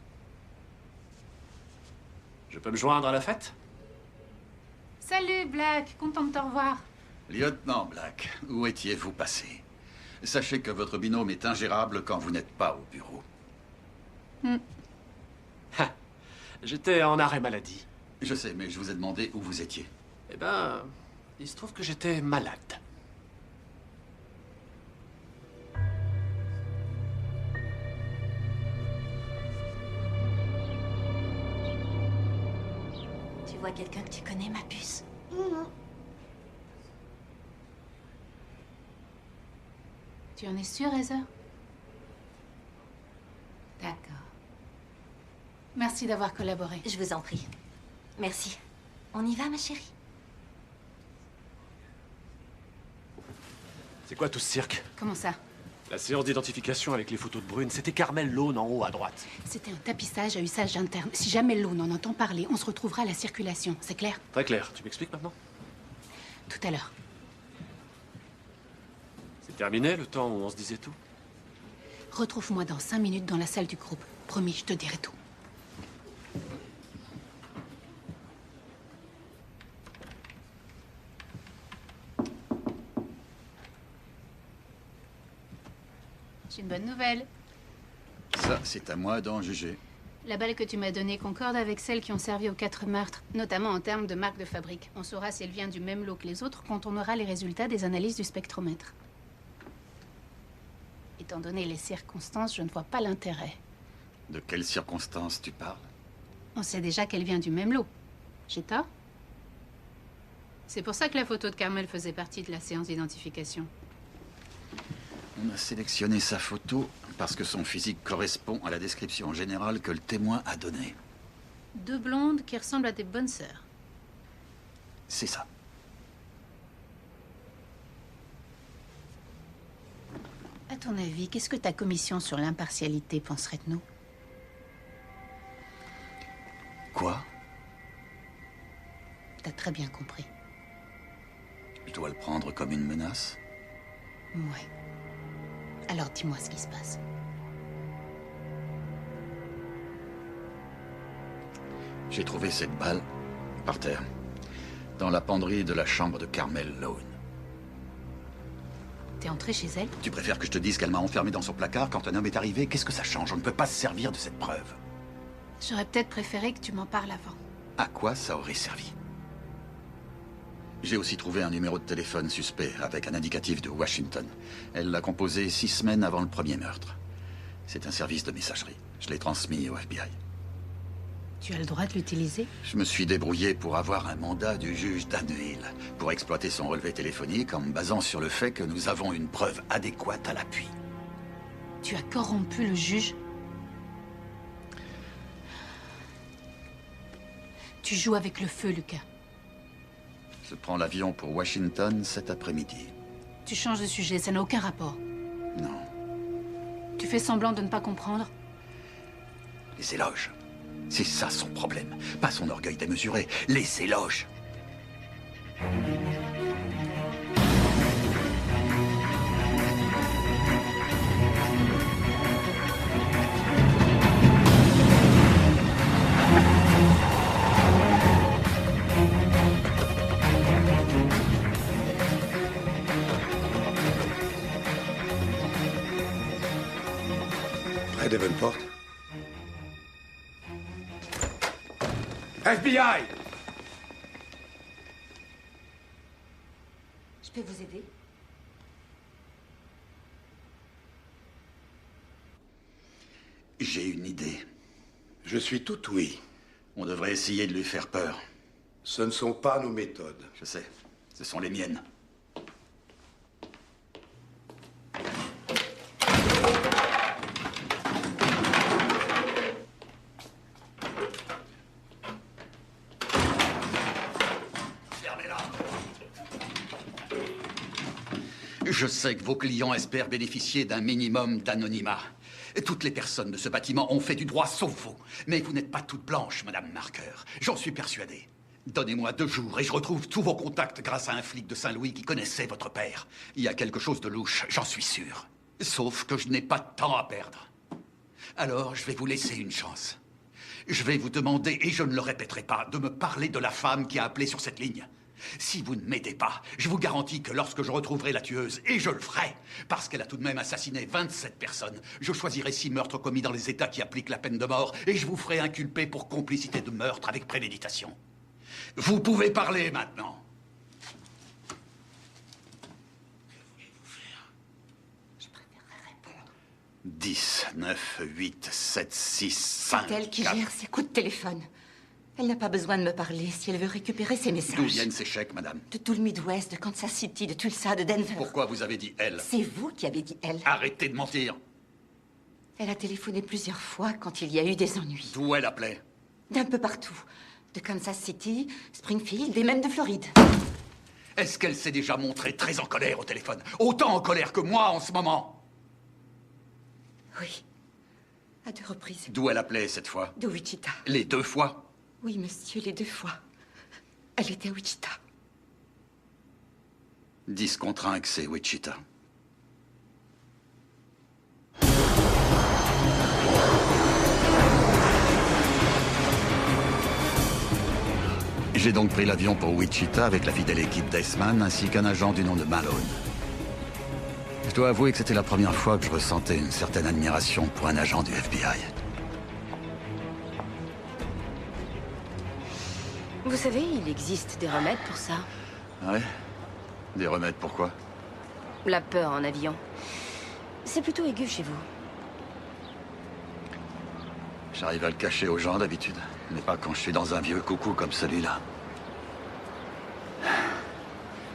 Je peux me joindre à la fête? Salut, Black. Content de te revoir. Lieutenant Black, où étiez-vous passé? Sachez que votre binôme est ingérable quand vous n'êtes pas au bureau. J'étais en arrêt maladie. Je sais, mais je vous ai demandé où vous étiez. Eh ben, il se trouve que j'étais malade. Tu vois quelqu'un que tu connais, ma puce? Tu en es sûr, Heather? D'accord. Merci d'avoir collaboré. Je vous en prie. Merci. On y va, ma chérie? C'est quoi tout ce cirque? Comment ça? La séance d'identification avec les photos de Brune, c'était Carmel Lone en haut à droite. C'était un tapissage à usage interne. Si jamais Lone en entend parler, on se retrouvera à la circulation. C'est clair? Très clair. Tu m'expliques maintenant? Tout à l'heure. C'est terminé, le temps où on se disait tout? Retrouve-moi dans 5 minutes dans la salle du groupe. Promis, je te dirai tout. J'ai une bonne nouvelle. Ça, c'est à moi d'en juger. La balle que tu m'as donnée concorde avec celles qui ont servi aux 4 meurtres, notamment en termes de marque de fabrique. On saura si elle vient du même lot que les autres quand on aura les résultats des analyses du spectromètre. Étant donné les circonstances, je ne vois pas l'intérêt. De quelles circonstances tu parles? On sait déjà qu'elle vient du même lot. J'ai tort? C'est pour ça que la photo de Carmel faisait partie de la séance d'identification. On a sélectionné sa photo parce que son physique correspond à la description générale que le témoin a donnée. 2 blondes qui ressemblent à des bonnes sœurs. C'est ça. À ton avis, qu'est-ce que ta commission sur l'impartialité penserait de nous? Quoi? T'as très bien compris. Je dois le prendre comme une menace? Ouais. Alors dis-moi ce qui se passe. J'ai trouvé cette balle par terre, dans la penderie de la chambre de Carmel Lone. T'es entré chez elle? Tu préfères que je te dise qu'elle m'a enfermé dans son placard quand un homme est arrivé? Qu'est-ce que ça change? On ne peut pas se servir de cette preuve. J'aurais peut-être préféré que tu m'en parles avant. À quoi ça aurait servi? J'ai aussi trouvé un numéro de téléphone suspect avec un indicatif de Washington. Elle l'a composé 6 semaines avant le premier meurtre. C'est un service de messagerie. Je l'ai transmis au FBI. Tu as le droit de l'utiliser? Je me suis débrouillé pour avoir un mandat du juge Dan Hill pour exploiter son relevé téléphonique en me basant sur le fait que nous avons une preuve adéquate à l'appui. Tu as corrompu le juge? Tu joues avec le feu, Lucas. Je prends l'avion pour Washington cet après-midi. Tu changes de sujet, ça n'a aucun rapport. Non. Tu fais semblant de ne pas comprendre? Les éloges. C'est ça son problème. Pas son orgueil démesuré. Les éloges. Près d'Evenport. FBI! Je peux vous aider? J'ai une idée. Je suis tout oui. On devrait essayer de lui faire peur. Ce ne sont pas nos méthodes. Je sais. Ce sont les miennes. Je sais que vos clients espèrent bénéficier d'un minimum d'anonymat. Toutes les personnes de ce bâtiment ont fait du droit sauf vous. Mais vous n'êtes pas toute blanche, Madame Marker. J'en suis persuadé. Donnez-moi 2 jours et je retrouve tous vos contacts grâce à un flic de Saint-Louis qui connaissait votre père. Il y a quelque chose de louche, j'en suis sûr. Sauf que je n'ai pas de temps à perdre. Alors, je vais vous laisser une chance. Je vais vous demander, et je ne le répéterai pas, de me parler de la femme qui a appelé sur cette ligne. Si vous ne m'aidez pas, je vous garantis que lorsque je retrouverai la tueuse, et je le ferai, parce qu'elle a tout de même assassiné 27 personnes, je choisirai 6 meurtres commis dans les États qui appliquent la peine de mort, et je vous ferai inculper pour complicité de meurtre avec préméditation. Vous pouvez parler maintenant. 10, 9, 8, 7, 6, 5, C'est elle qui 4. gère ses coups de téléphone. Elle n'a pas besoin de me parler si elle veut récupérer ses messages. D'où viennent ces chèques, madame? De tout le Midwest, de Kansas City, de Tulsa, de Denver. Pourquoi vous avez dit elle? C'est vous qui avez dit elle. Arrêtez de mentir. Elle a téléphoné plusieurs fois quand il y a eu des ennuis. D'où elle appelait? D'un peu partout. De Kansas City, Springfield et même de Floride. Est-ce qu'elle s'est déjà montrée très en colère au téléphone? Autant en colère que moi en ce moment? Oui. À 2 reprises. D'où elle appelait cette fois? De Wichita. Les 2 fois? Oui, monsieur, les 2 fois. Elle était à Wichita. 10 contre 1 que c'est Wichita. J'ai donc pris l'avion pour Wichita avec la fidèle équipe d'Eisman ainsi qu'un agent du nom de Malone. Je dois avouer que c'était la première fois que je ressentais une certaine admiration pour un agent du FBI. Vous savez, il existe des remèdes pour ça. Ouais? Des remèdes pourquoi? La peur en avion. C'est plutôt aigu chez vous. J'arrive à le cacher aux gens d'habitude, mais pas quand je suis dans un vieux coucou comme celui-là.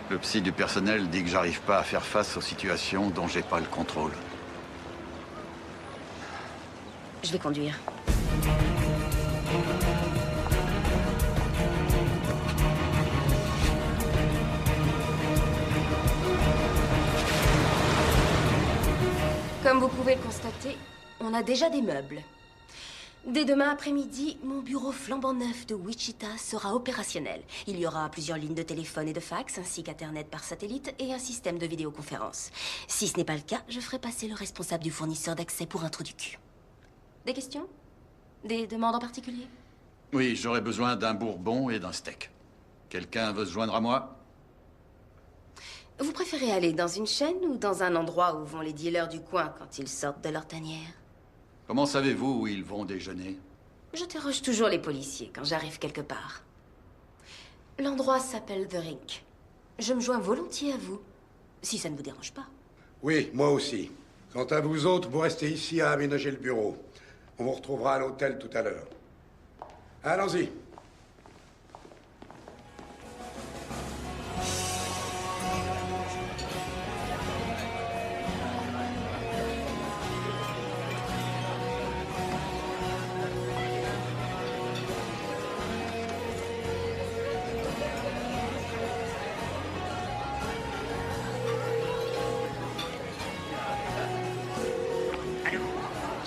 Le psy du personnel dit que j'arrive pas à faire face aux situations dont j'ai pas le contrôle. Je vais conduire. Comme vous pouvez le constater, on a déjà des meubles. Dès demain après-midi, mon bureau flambant neuf de Wichita sera opérationnel. Il y aura plusieurs lignes de téléphone et de fax, ainsi qu'Internet par satellite et un système de vidéoconférence. Si ce n'est pas le cas, je ferai passer le responsable du fournisseur d'accès pour un trou du cul. Des questions? Des demandes en particulier? Oui, j'aurais besoin d'un bourbon et d'un steak. Quelqu'un veut se joindre à moi? Vous préférez aller dans une chaîne ou dans un endroit où vont les dealers du coin quand ils sortent de leur tanière? Comment savez-vous où ils vont déjeuner? J'interroge toujours les policiers quand j'arrive quelque part. L'endroit s'appelle The Rink. Je me joins volontiers à vous, si ça ne vous dérange pas. Oui, moi aussi. Quant à vous autres, vous restez ici à aménager le bureau. On vous retrouvera à l'hôtel tout à l'heure. Allons-y.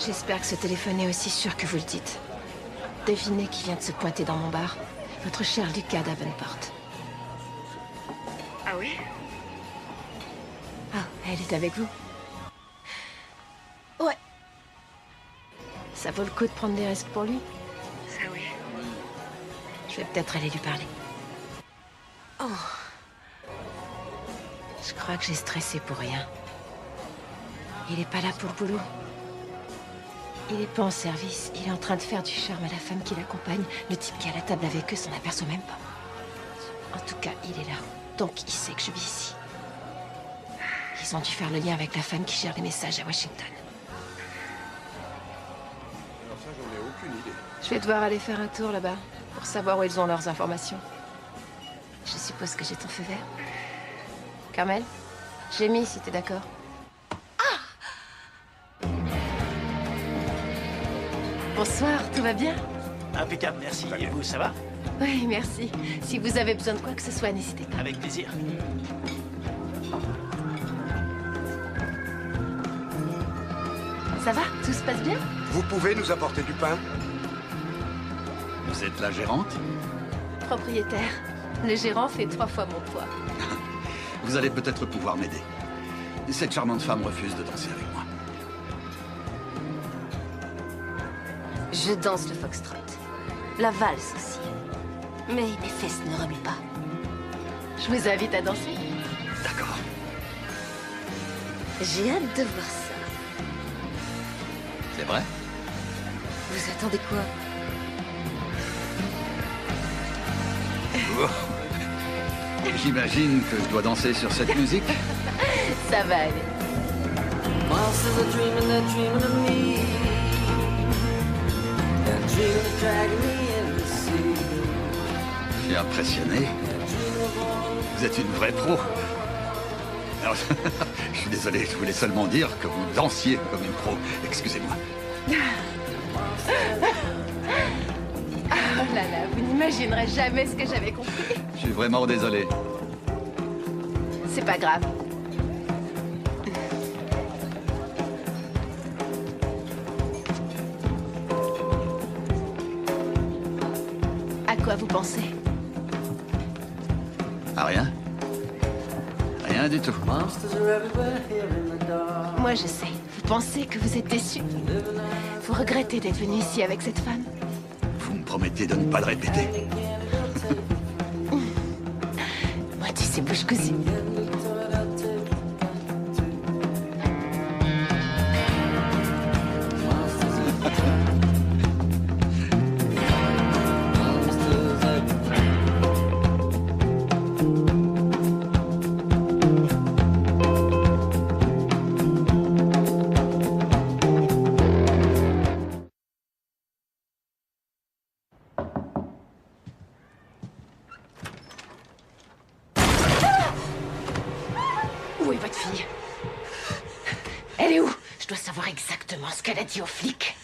J'espère que ce téléphone est aussi sûr que vous le dites. Devinez qui vient de se pointer dans mon bar. Votre cher Lucas Davenport. Ah oui? Ah, elle est avec vous? Ouais. Ça vaut le coup de prendre des risques pour lui? Ça oui. Je vais peut-être aller lui parler. Oh. Je crois que j'ai stressé pour rien. Il est pas là pour le boulot. Il est pas en service. Il est en train de faire du charme à la femme qui l'accompagne. Le type qui est à la table avec eux s'en aperçoit même pas. En tout cas, il est là. Donc, il sait que je vis ici. Ils ont dû faire le lien avec la femme qui gère les messages à Washington. Alors ça, j'en ai aucune idée. Je vais devoir aller faire un tour là-bas pour savoir où ils ont leurs informations. Je suppose que j'ai ton feu vert. Carmel, j'ai mis si t'es d'accord. Bonsoir, tout va bien? Impeccable, merci. Et vous, ça va? Oui, merci. Si vous avez besoin de quoi que ce soit, n'hésitez pas. Avec plaisir. Ça va? Tout se passe bien? Vous pouvez nous apporter du pain? Vous êtes la gérante? Propriétaire. Le gérant fait 3 fois mon poids. Vous allez peut-être pouvoir m'aider. Cette charmante femme refuse de danser avec moi. Je danse le foxtrot. La valse aussi. Mais mes fesses ne remuent pas. Je vous invite à danser. D'accord. J'ai hâte de voir ça. C'est vrai? Vous attendez quoi? Oh. J'imagine que je dois danser sur cette musique. Ça va aller. Je suis impressionné. Vous êtes une vraie pro. Alors, je suis désolé, je voulais seulement dire que vous dansiez comme une pro. Excusez-moi. Oh là là, vous n'imaginerez jamais ce que j'avais compris. Je suis vraiment désolé. C'est pas grave. À quoi vous pensez? À rien? Rien du tout. Moi, je sais. Vous pensez que vous êtes déçu. Vous regrettez d'être venu ici avec cette femme. Vous me promettez de ne pas le répéter? Moi, tu sais, bouche cousue. votre fille? Elle est où? Je dois savoir exactement ce qu'elle a dit aux flics.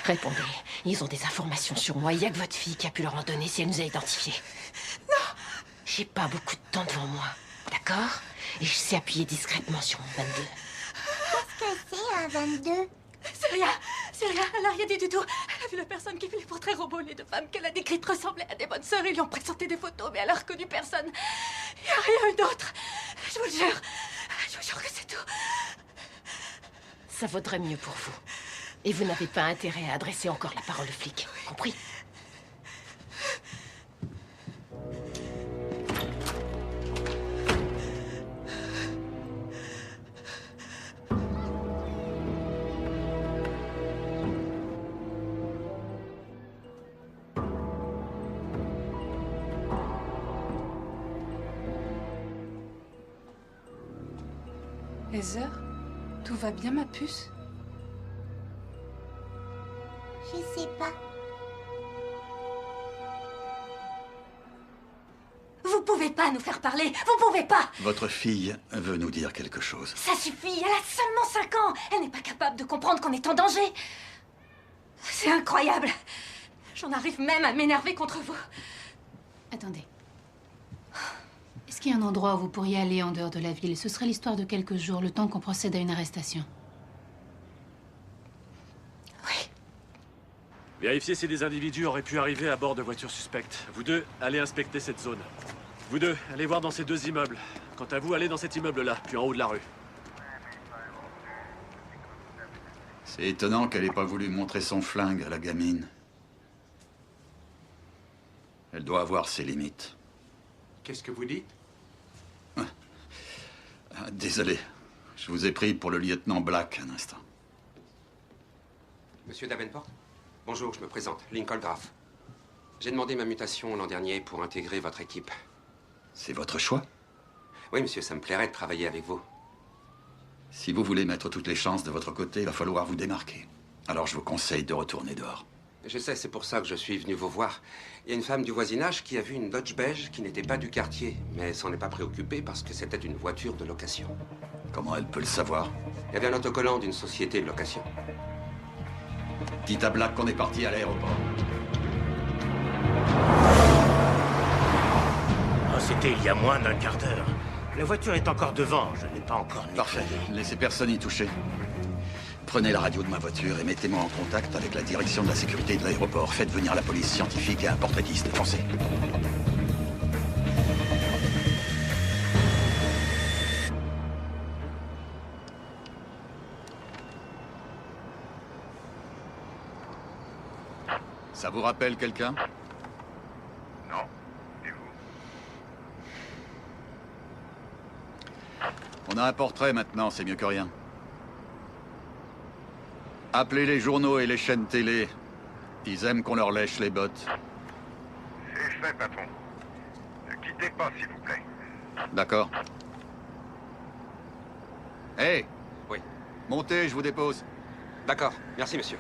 Répondez. Ils ont des informations sur moi. Il n'y a que votre fille qui a pu leur en donner si elle nous a identifiés. Non! J'ai pas beaucoup de temps devant moi. D'accord? Et je sais appuyer discrètement sur mon 22. Qu'est-ce que c'est un 22? C'est rien, elle a rien dit du tout. Elle a vu la personne qui fait les portraits robots, les deux femmes qu'elle a décrites ressemblaient à des bonnes sœurs. Ils lui ont présenté des photos, mais elle a reconnu personne. Il n'y a rien eu d'autre. Je vous le jure. Je vous jure que c'est tout. Ça vaudrait mieux pour vous. Et vous n'avez pas intérêt à adresser encore la parole aux flics. Compris? Heather, tout va bien, ma puce? Je sais pas. Vous pouvez pas nous faire parler. Vous pouvez pas. Votre fille veut nous dire quelque chose. Ça suffit. Elle a seulement 5 ans. Elle n'est pas capable de comprendre qu'on est en danger. C'est incroyable. J'en arrive même à m'énerver contre vous. Attendez. Est-ce qu'il y a un endroit où vous pourriez aller en dehors de la ville? Ce serait l'histoire de quelques jours, le temps qu'on procède à une arrestation. Vérifiez si des individus auraient pu arriver à bord de voitures suspectes. Vous deux, allez inspecter cette zone. Vous deux, allez voir dans ces 2 immeubles. Quant à vous, allez dans cet immeuble-là, puis en haut de la rue. C'est étonnant qu'elle ait pas voulu montrer son flingue à la gamine. Elle doit avoir ses limites. Qu'est-ce que vous dites? Désolé. Je vous ai pris pour le lieutenant Black un instant. Monsieur Davenport? Bonjour, je me présente, Lincoln Graff. J'ai demandé ma mutation l'an dernier pour intégrer votre équipe. C'est votre choix? Oui, monsieur, ça me plairait de travailler avec vous. Si vous voulez mettre toutes les chances de votre côté, il va falloir vous démarquer. Alors je vous conseille de retourner dehors. Je sais, c'est pour ça que je suis venu vous voir. Il y a une femme du voisinage qui a vu une Dodge beige qui n'était pas du quartier, mais elle s'en est pas préoccupée parce que c'était une voiture de location. Comment elle peut le savoir? Il y avait un autocollant d'une société de location. Dites à Black qu'on est parti à l'aéroport. Oh, c'était il y a moins d'un quart d'heure. La voiture est encore devant, je n'ai pas encore nettoyé. Parfait, laissez personne y toucher. Prenez la radio de ma voiture et mettez-moi en contact avec la direction de la sécurité de l'aéroport. Faites venir la police scientifique et un portraitiste. Foncez. Ça vous rappelle quelqu'un? Non. Et vous? On a un portrait maintenant, c'est mieux que rien. Appelez les journaux et les chaînes télé. Ils aiment qu'on leur lèche les bottes. C'est fait, patron. Ne quittez pas, s'il vous plaît. D'accord. Hé! Oui. Montez, je vous dépose. D'accord, merci, monsieur.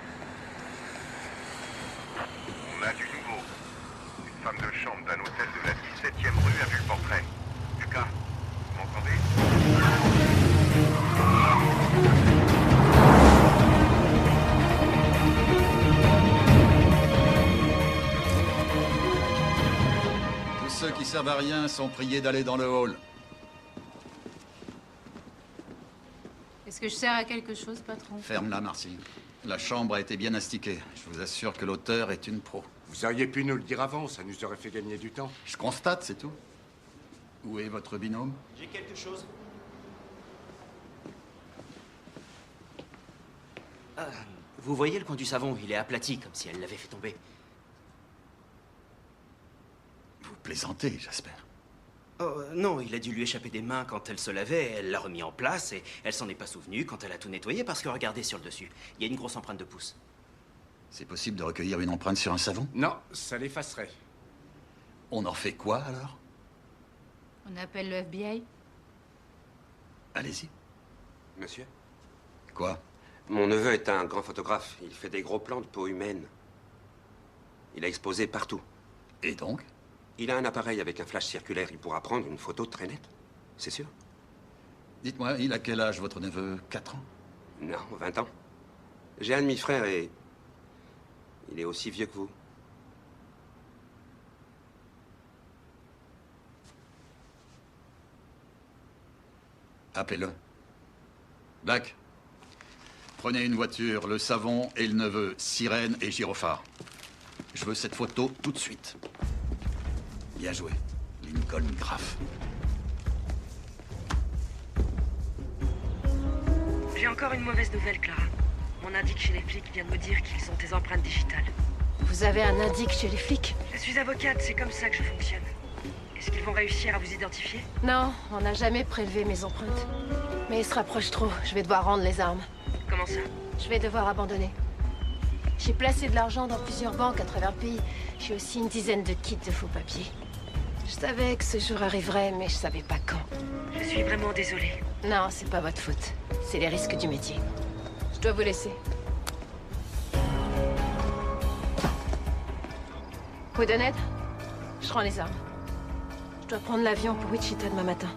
On a du nouveau. Une femme de chambre d'un hôtel de la 17e rue a vu le portrait. Lucas, vous m'entendez? Tous ceux qui servent à rien sont priés d'aller dans le hall. Est-ce que je sers à quelque chose, patron? Ferme-la, Marcy. La chambre a été bien astiquée. Je vous assure que l'auteur est une pro. Vous auriez pu nous le dire avant, ça nous aurait fait gagner du temps. Je constate, c'est tout. Où est votre binôme? J'ai quelque chose. Vous voyez le coin du savon, il est aplati, comme si elle l'avait fait tomber. Vous plaisantez, j'espère. Oh, non, il a dû lui échapper des mains quand elle se lavait, elle l'a remis en place et elle s'en est pas souvenue quand elle a tout nettoyé parce que regardez sur le dessus, il y a une grosse empreinte de pouce. C'est possible de recueillir une empreinte sur un savon? Non, ça l'effacerait. On en fait quoi, alors? On appelle le FBI? Allez-y. Monsieur? Quoi? Mon neveu est un grand photographe. Il fait des gros plans de peau humaine. Il a exposé partout. Et donc? Il a un appareil avec un flash circulaire. Il pourra prendre une photo très nette. C'est sûr. Dites-moi, il a quel âge, votre neveu? 4 ans? Non, 20 ans. J'ai un demi-frère et... il est aussi vieux que vous. Appelez-le. Black, prenez une voiture, le savon et le neveu, sirène et gyrophare. Je veux cette photo tout de suite. Bien joué, Lincoln Graff. J'ai encore une mauvaise nouvelle, Clara. Mon indique chez les flics vient de me dire qu'ils ont tes empreintes digitales. Vous avez un indique chez les flics? Je suis avocate, c'est comme ça que je fonctionne. Est-ce qu'ils vont réussir à vous identifier? Non, on n'a jamais prélevé mes empreintes. Mais ils se rapprochent trop, je vais devoir rendre les armes. Comment ça? Je vais devoir abandonner. J'ai placé de l'argent dans plusieurs banques à travers le pays. J'ai aussi une dizaine de kits de faux papiers. Je savais que ce jour arriverait, mais je savais pas quand. Je suis vraiment désolée. Non, c'est pas votre faute. C'est les risques du métier. Je dois vous laisser. Woodenhead, je rends les armes. Je dois prendre l'avion pour Wichita demain matin.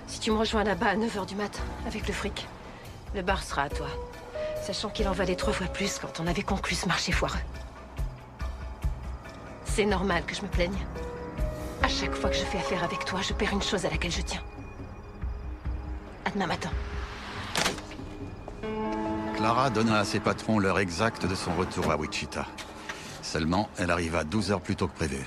Si tu me rejoins là-bas à 9h du mat, avec le fric, le bar sera à toi. Sachant qu'il en valait 3 fois plus quand on avait conclu ce marché foireux. C'est normal que je me plaigne. À chaque fois que je fais affaire avec toi, je perds une chose à laquelle je tiens. À demain matin. Clara donna à ses patrons l'heure exacte de son retour à Wichita. Seulement, elle arriva 12 heures plus tôt que prévu.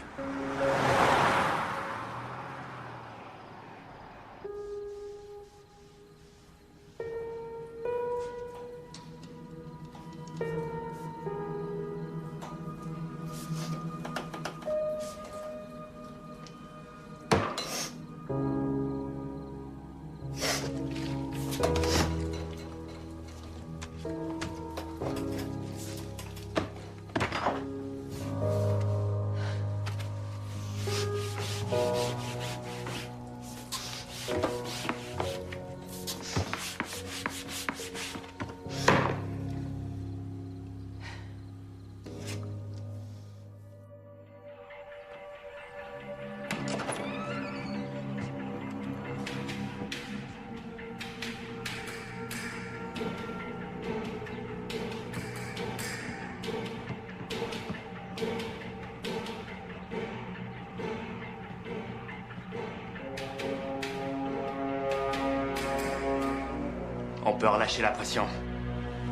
On peut relâcher la pression.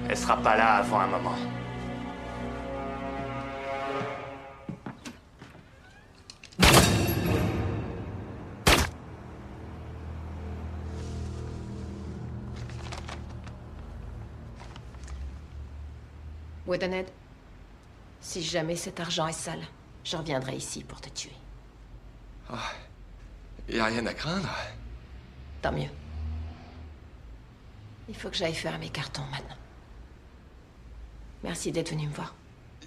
Elle sera pas là avant un moment. Woodenhead, si jamais cet argent est sale, je reviendrai ici pour te tuer. Y a rien à craindre. Tant mieux. Il faut que j'aille faire mes cartons maintenant. Merci d'être venu me voir.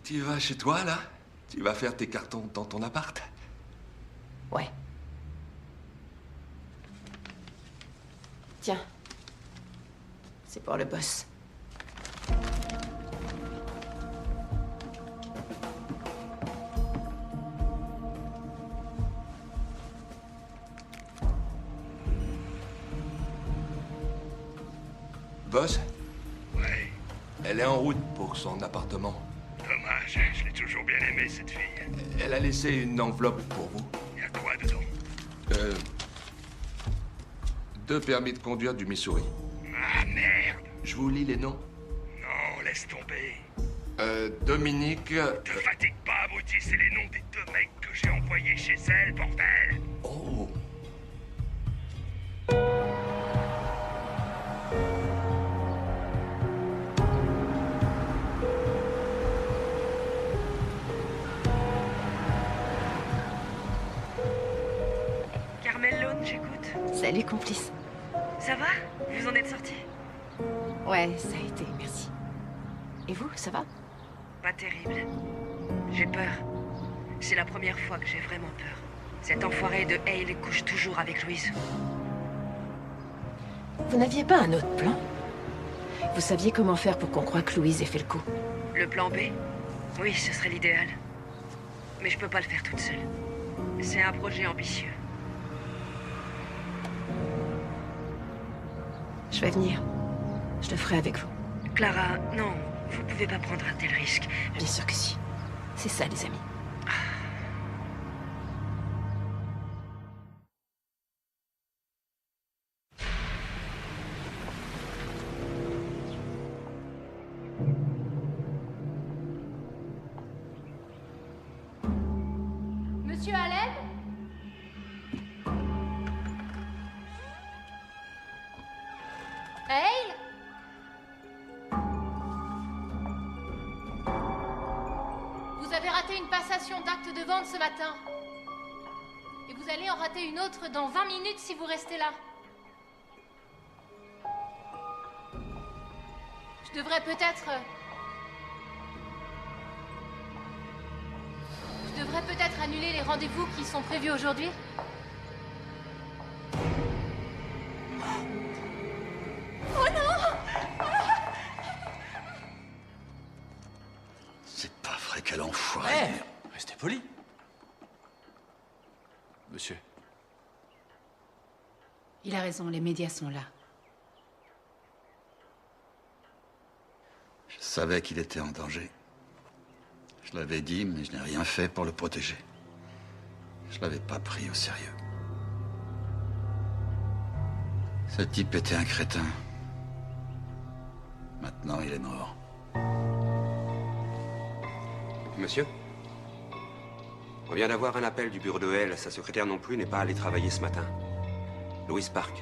Tu vas chez toi, là? Tu vas faire tes cartons dans ton appart? Ouais. Tiens. C'est pour le boss. Boss? Ouais. Elle est en route pour son appartement. Dommage, je l'ai toujours bien aimée, cette fille. Elle a laissé une enveloppe pour vous. Y a quoi dedans? 2 permis de conduire du Missouri. Ah, merde! Je vous lis les noms. Non, laisse tomber. Dominique... Te fatigue pas, abruti, c'est les noms des 2 mecs que j'ai envoyés chez elle, bordel! Oh! Carmel Lone, j'écoute. Salut, complice. Ça va? Vous en êtes sortis? Ouais, ça a été, merci. Et vous, ça va? Pas terrible. J'ai peur. C'est la première fois que j'ai vraiment peur. Cet enfoiré de Hale couche toujours avec Louise. Vous n'aviez pas un autre plan? Vous saviez comment faire pour qu'on croie que Louise ait fait le coup? Le plan B? Oui, ce serait l'idéal. Mais je peux pas le faire toute seule. C'est un projet ambitieux. Je vais venir. Je le ferai avec vous. Clara, non, vous pouvez pas prendre un tel risque. Bien sûr que si. C'est ça, les amis. Monsieur Allen? Hey! Vous avez raté une passation d'acte de vente ce matin. Et vous allez en rater une autre dans 20 minutes si vous restez là. Je devrais peut-être... Je devrais peut-être annuler les rendez-vous qui sont prévus aujourd'hui. Oh non! C'est pas vrai, quel enfoiré. Restez poli. Monsieur. Il a raison, les médias sont là. Je savais qu'il était en danger. Je l'avais dit, mais je n'ai rien fait pour le protéger. Je l'avais pas pris au sérieux. Ce type était un crétin. Maintenant, il est mort. Monsieur? On vient d'avoir un appel du bureau de L. Sa secrétaire non plus n'est pas allée travailler ce matin. Louise Park.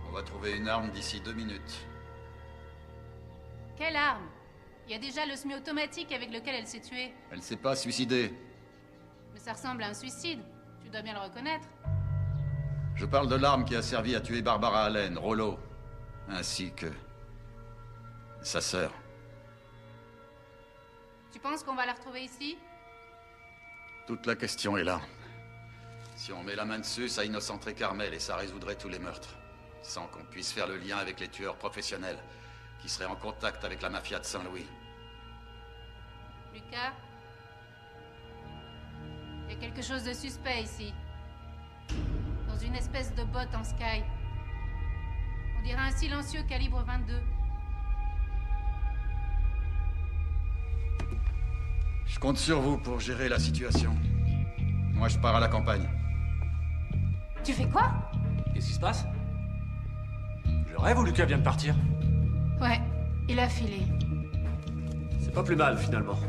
On va trouver une arme d'ici 2 minutes. Quelle arme? Il y a déjà le semi-automatique avec lequel elle s'est tuée. Elle s'est pas suicidée. Mais ça ressemble à un suicide. Tu dois bien le reconnaître. Je parle de l'arme qui a servi à tuer Barbara Allen, Rollo, ainsi que sa sœur. Tu penses qu'on va la retrouver ici? Toute la question est là. Si on met la main dessus, ça innocenterait Carmel et ça résoudrait tous les meurtres. Sans qu'on puisse faire le lien avec les tueurs professionnels qui seraient en contact avec la mafia de Saint-Louis. Lucas? Il y a quelque chose de suspect ici. Dans une espèce de botte en sky. On dirait un silencieux calibre 22. Je compte sur vous pour gérer la situation. Moi, je pars à la campagne. Tu fais quoi? Qu'est-ce qui se passe? Je rêve ou Lucas vient de partir? Ouais, il a filé. C'est pas plus mal, finalement.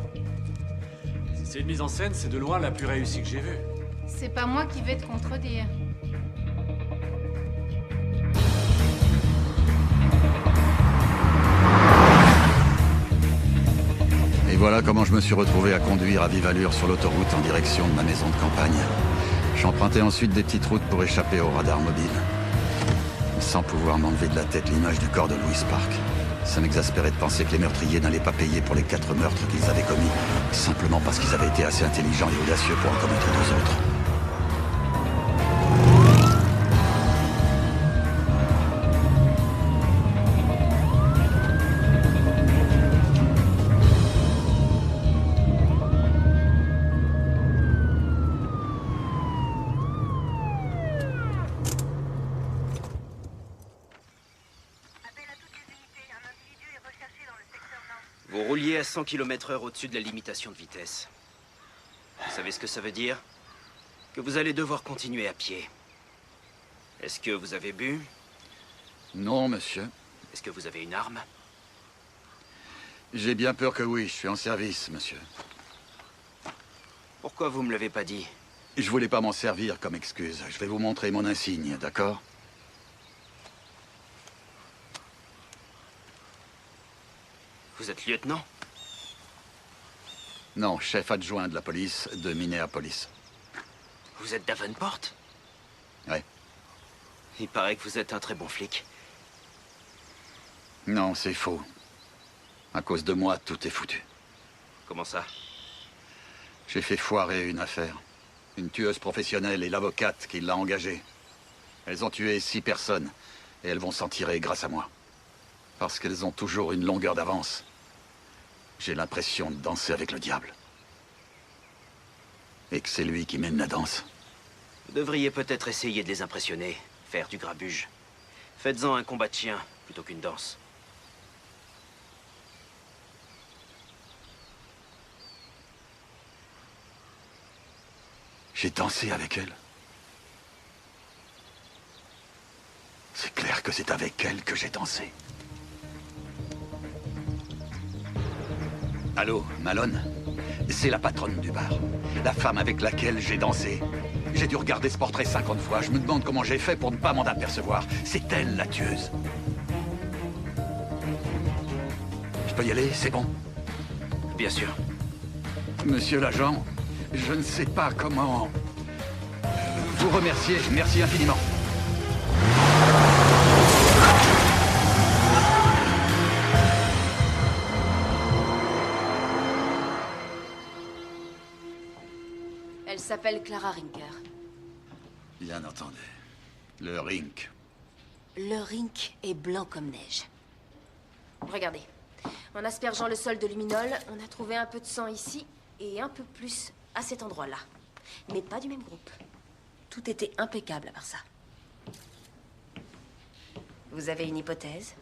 Si c'est une mise en scène, c'est de loin la plus réussie que j'ai vue. C'est pas moi qui vais te contredire. Et voilà comment je me suis retrouvé à conduire à vive allure sur l'autoroute en direction de ma maison de campagne. J'empruntais ensuite des petites routes pour échapper au radar mobile. Sans pouvoir m'enlever de la tête l'image du corps de Louise Park. Ça m'exaspérait de penser que les meurtriers n'allaient pas payer pour les 4 meurtres qu'ils avaient commis, simplement parce qu'ils avaient été assez intelligents et audacieux pour en commettre 2 autres. Vous rouliez à 100 km/h au-dessus de la limitation de vitesse. Vous savez ce que ça veut dire? Que vous allez devoir continuer à pied. Est-ce que vous avez bu? Non, monsieur. Est-ce que vous avez une arme? J'ai bien peur que oui, je suis en service, monsieur. Pourquoi vous me l'avez pas dit? Je voulais pas m'en servir comme excuse. Je vais vous montrer mon insigne, d'accord? Vous êtes lieutenant? Non, chef adjoint de la police de Minneapolis. Vous êtes Davenport? Ouais. Il paraît que vous êtes un très bon flic. Non, c'est faux. À cause de moi, tout est foutu. Comment ça? J'ai fait foirer une affaire. Une tueuse professionnelle et l'avocate qui l'a engagée. Elles ont tué 6 personnes. Et elles vont s'en tirer grâce à moi. Parce qu'elles ont toujours une longueur d'avance. J'ai l'impression de danser avec le diable. Et que c'est lui qui mène la danse. Vous devriez peut-être essayer de les impressionner, faire du grabuge. Faites-en un combat de chien, plutôt qu'une danse. J'ai dansé avec elle. C'est clair que c'est avec elle que j'ai dansé. Allô, Malone? C'est la patronne du bar. La femme avec laquelle j'ai dansé. J'ai dû regarder ce portrait 50 fois. Je me demande comment j'ai fait pour ne pas m'en apercevoir. C'est elle, la tueuse. Je peux y aller? C'est bon? Bien sûr. Monsieur l'agent, je ne sais pas comment vous remercier. Merci infiniment. Elle s'appelle Clara Rinker. Bien entendu. Le Rink. Le Rink est blanc comme neige. Regardez. En aspergeant le sol de luminol, on a trouvé un peu de sang ici et un peu plus à cet endroit-là. Mais pas du même groupe. Tout était impeccable à part ça. Vous avez une hypothèse?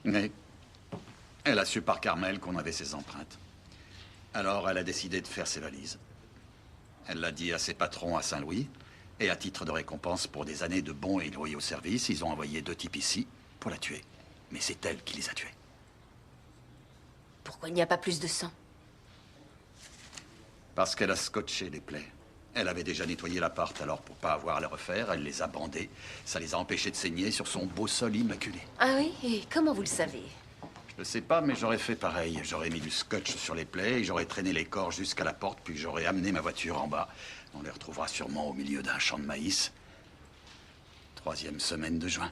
Mais elle a su par Carmel qu'on avait ses empreintes. Alors elle a décidé de faire ses valises. Elle l'a dit à ses patrons à Saint-Louis, et à titre de récompense pour des années de bons et loyaux services, ils ont envoyé 2 types ici pour la tuer. Mais c'est elle qui les a tués. Pourquoi il n'y a pas plus de sang? Parce qu'elle a scotché les plaies. Elle avait déjà nettoyé l'appart, alors pour pas avoir à les refaire, elle les a bandés. Ça les a empêchés de saigner sur son beau sol immaculé. Ah oui? Et comment vous le savez? Je ne sais pas, mais j'aurais fait pareil. J'aurais mis du scotch sur les plaies et j'aurais traîné les corps jusqu'à la porte, puis j'aurais amené ma voiture en bas. On les retrouvera sûrement au milieu d'un champ de maïs. 3e semaine de juin.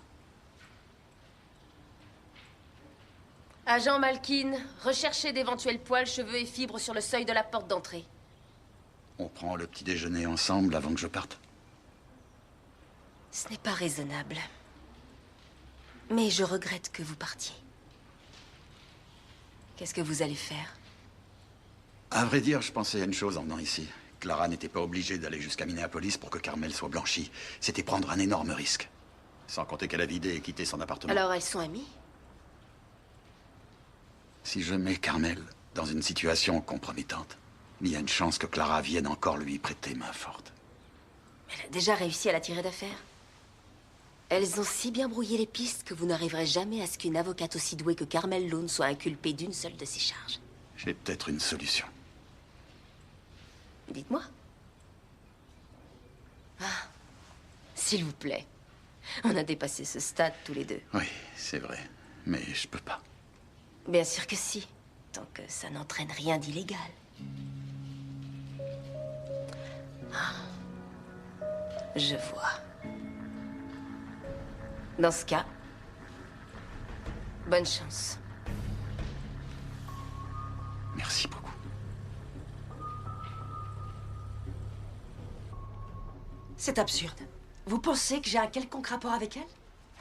Agent Malkin, recherchez d'éventuels poils, cheveux et fibres sur le seuil de la porte d'entrée. On prend le petit déjeuner ensemble avant que je parte. Ce n'est pas raisonnable. Mais je regrette que vous partiez. Qu'est-ce que vous allez faire? À vrai dire, je pensais à une chose en venant ici. Clara n'était pas obligée d'aller jusqu'à Minneapolis pour que Carmel soit blanchie. C'était prendre un énorme risque. Sans compter qu'elle a vidé et quitté son appartement. Alors elles sont amies? Si je mets Carmel dans une situation compromettante, il y a une chance que Clara vienne encore lui prêter main forte. Elle a déjà réussi à la tirer d'affaire. Elles ont si bien brouillé les pistes que vous n'arriverez jamais à ce qu'une avocate aussi douée que Carmel Lone soit inculpée d'une seule de ces charges. J'ai peut-être une solution. Dites-moi. Ah, s'il vous plaît. On a dépassé ce stade tous les deux. Oui, c'est vrai. Mais je peux pas. Bien sûr que si. Tant que ça n'entraîne rien d'illégal. Ah, je vois. Dans ce cas, bonne chance. Merci beaucoup. C'est absurde. Vous pensez que j'ai un quelconque rapport avec elle?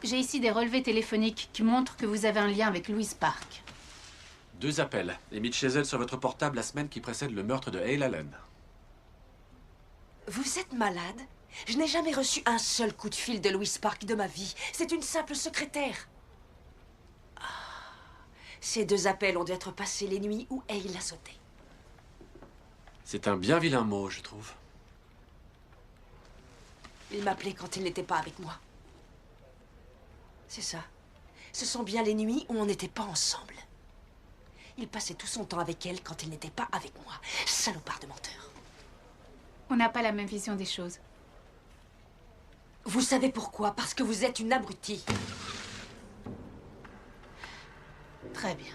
J'ai ici des relevés téléphoniques qui montrent que vous avez un lien avec Louise Park. 2 appels, émis de chez elle sur votre portable la semaine qui précède le meurtre de Hale Allen. Vous êtes malade? Je n'ai jamais reçu un seul coup de fil de Louise Park de ma vie. C'est une simple secrétaire. Ah, ces 2 appels ont dû être passés les nuits où Hale l'a sauté. C'est un bien vilain mot, je trouve. Il m'appelait quand il n'était pas avec moi. C'est ça. Ce sont bien les nuits où on n'était pas ensemble. Il passait tout son temps avec elle quand il n'était pas avec moi. Salopard de menteur. On n'a pas la même vision des choses. Vous savez pourquoi? Parce que vous êtes une abrutie. Très bien.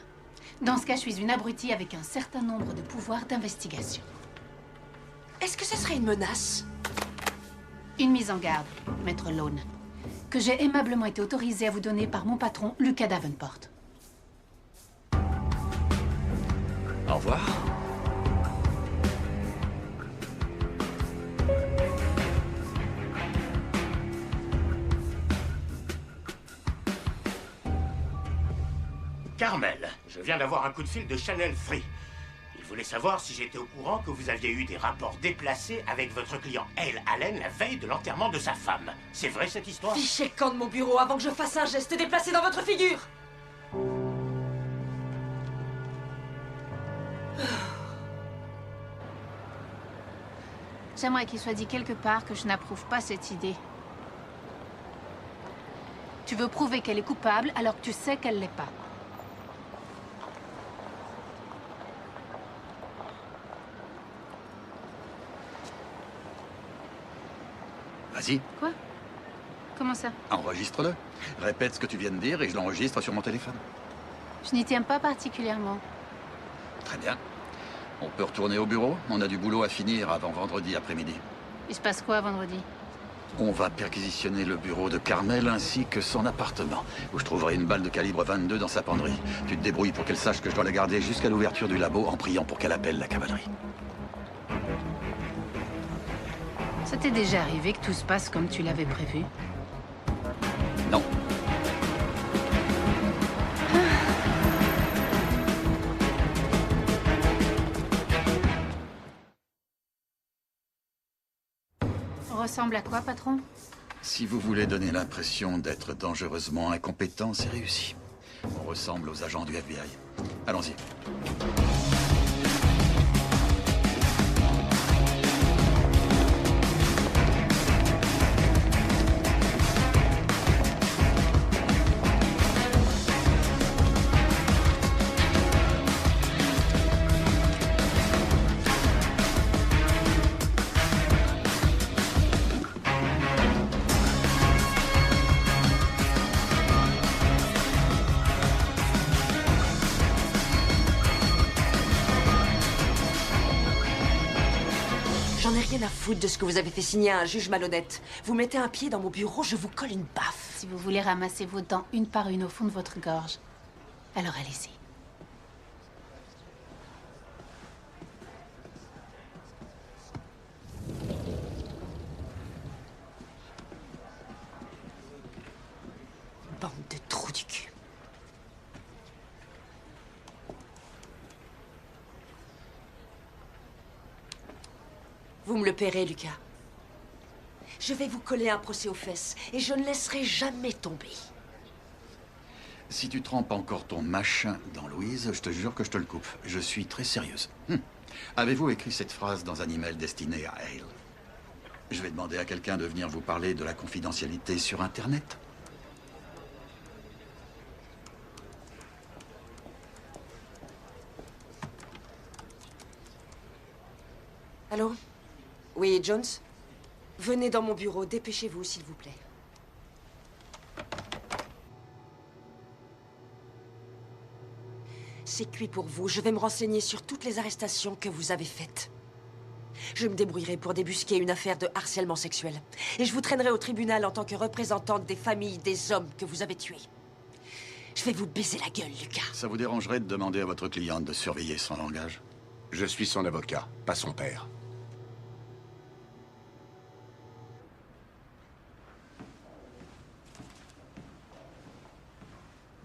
Dans ce cas, je suis une abrutie avec un certain nombre de pouvoirs d'investigation. Est-ce que ce serait une menace? Une mise en garde, Maître Lone, que j'ai aimablement été autorisée à vous donner par mon patron, Lucas Davenport. Au revoir. Carmel, je viens d'avoir un coup de fil de Channel 3. Il voulait savoir si j'étais au courant que vous aviez eu des rapports déplacés avec votre client Hale Allen la veille de l'enterrement de sa femme. C'est vrai cette histoire? Fichez le camp de mon bureau avant que je fasse un geste déplacé dans votre figure. J'aimerais qu'il soit dit quelque part que je n'approuve pas cette idée. Tu veux prouver qu'elle est coupable alors que tu sais qu'elle l'est pas. Vas-y, Quoi? Comment ça? enregistre-le. Répète ce que tu viens de dire et je l'enregistre sur mon téléphone. Je n'y tiens pas particulièrement. Très bien. On peut retourner au bureau? On a du boulot à finir avant vendredi après-midi. Il se passe quoi vendredi? On va perquisitionner le bureau de Carmel ainsi que son appartement, où je trouverai une balle de calibre 22 dans sa penderie. Tu te débrouilles pour qu'elle sache que je dois la garder jusqu'à l'ouverture du labo en priant pour qu'elle appelle la cavalerie. Ça t'est déjà arrivé que tout se passe comme tu l'avais prévu? Non. On ressemble à quoi, patron? Si vous voulez donner l'impression d'être dangereusement incompétent, c'est réussi. On ressemble aux agents du FBI. Allons-y. J'en ai rien à foutre de ce que vous avez fait signer à un juge malhonnête. Vous mettez un pied dans mon bureau, je vous colle une baffe. Si vous voulez ramasser vos dents une par une au fond de votre gorge, alors allez-y. Bande de trous du cul. Vous me le paierez, Lucas. Je vais vous coller un procès aux fesses et je ne laisserai jamais tomber. Si tu trempes encore ton machin dans Louise, je te jure que je te le coupe. Je suis très sérieuse. Avez-vous écrit cette phrase dans un email destiné à Hale? Je vais demander à quelqu'un de venir vous parler de la confidentialité sur Internet. Allô? Oui, Jones? Venez dans mon bureau, dépêchez-vous, s'il vous plaît. C'est cuit pour vous. Je vais me renseigner sur toutes les arrestations que vous avez faites. Je me débrouillerai pour débusquer une affaire de harcèlement sexuel. Et je vous traînerai au tribunal en tant que représentante des familles des hommes que vous avez tués. Je vais vous baiser la gueule, Lucas. Ça vous dérangerait de demander à votre cliente de surveiller son langage? Je suis son avocat, pas son père.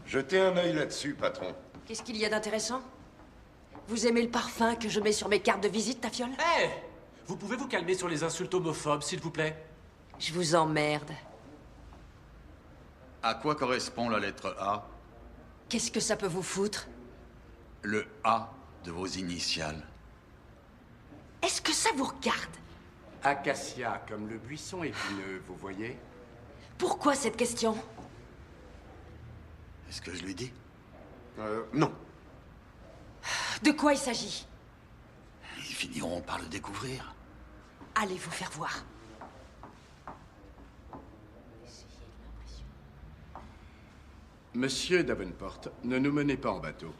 Jetez un œil là-dessus, patron. Qu'est-ce qu'il y a d'intéressant? Vous aimez le parfum que je mets sur mes cartes de visite, ta fiole? Hé! Vous pouvez vous calmer sur les insultes homophobes, s'il vous plaît? Je vous emmerde. À quoi correspond la lettre A? Qu'est-ce que ça peut vous foutre? Le A de vos initiales. Est-ce que ça vous regarde? Acacia, comme le buisson épineux, vous voyez? Pourquoi cette question? Est-ce que je lui dis? Non. De quoi il s'agit? Ils finiront par le découvrir. Allez vous faire voir. Monsieur Davenport, ne nous menez pas en bateau.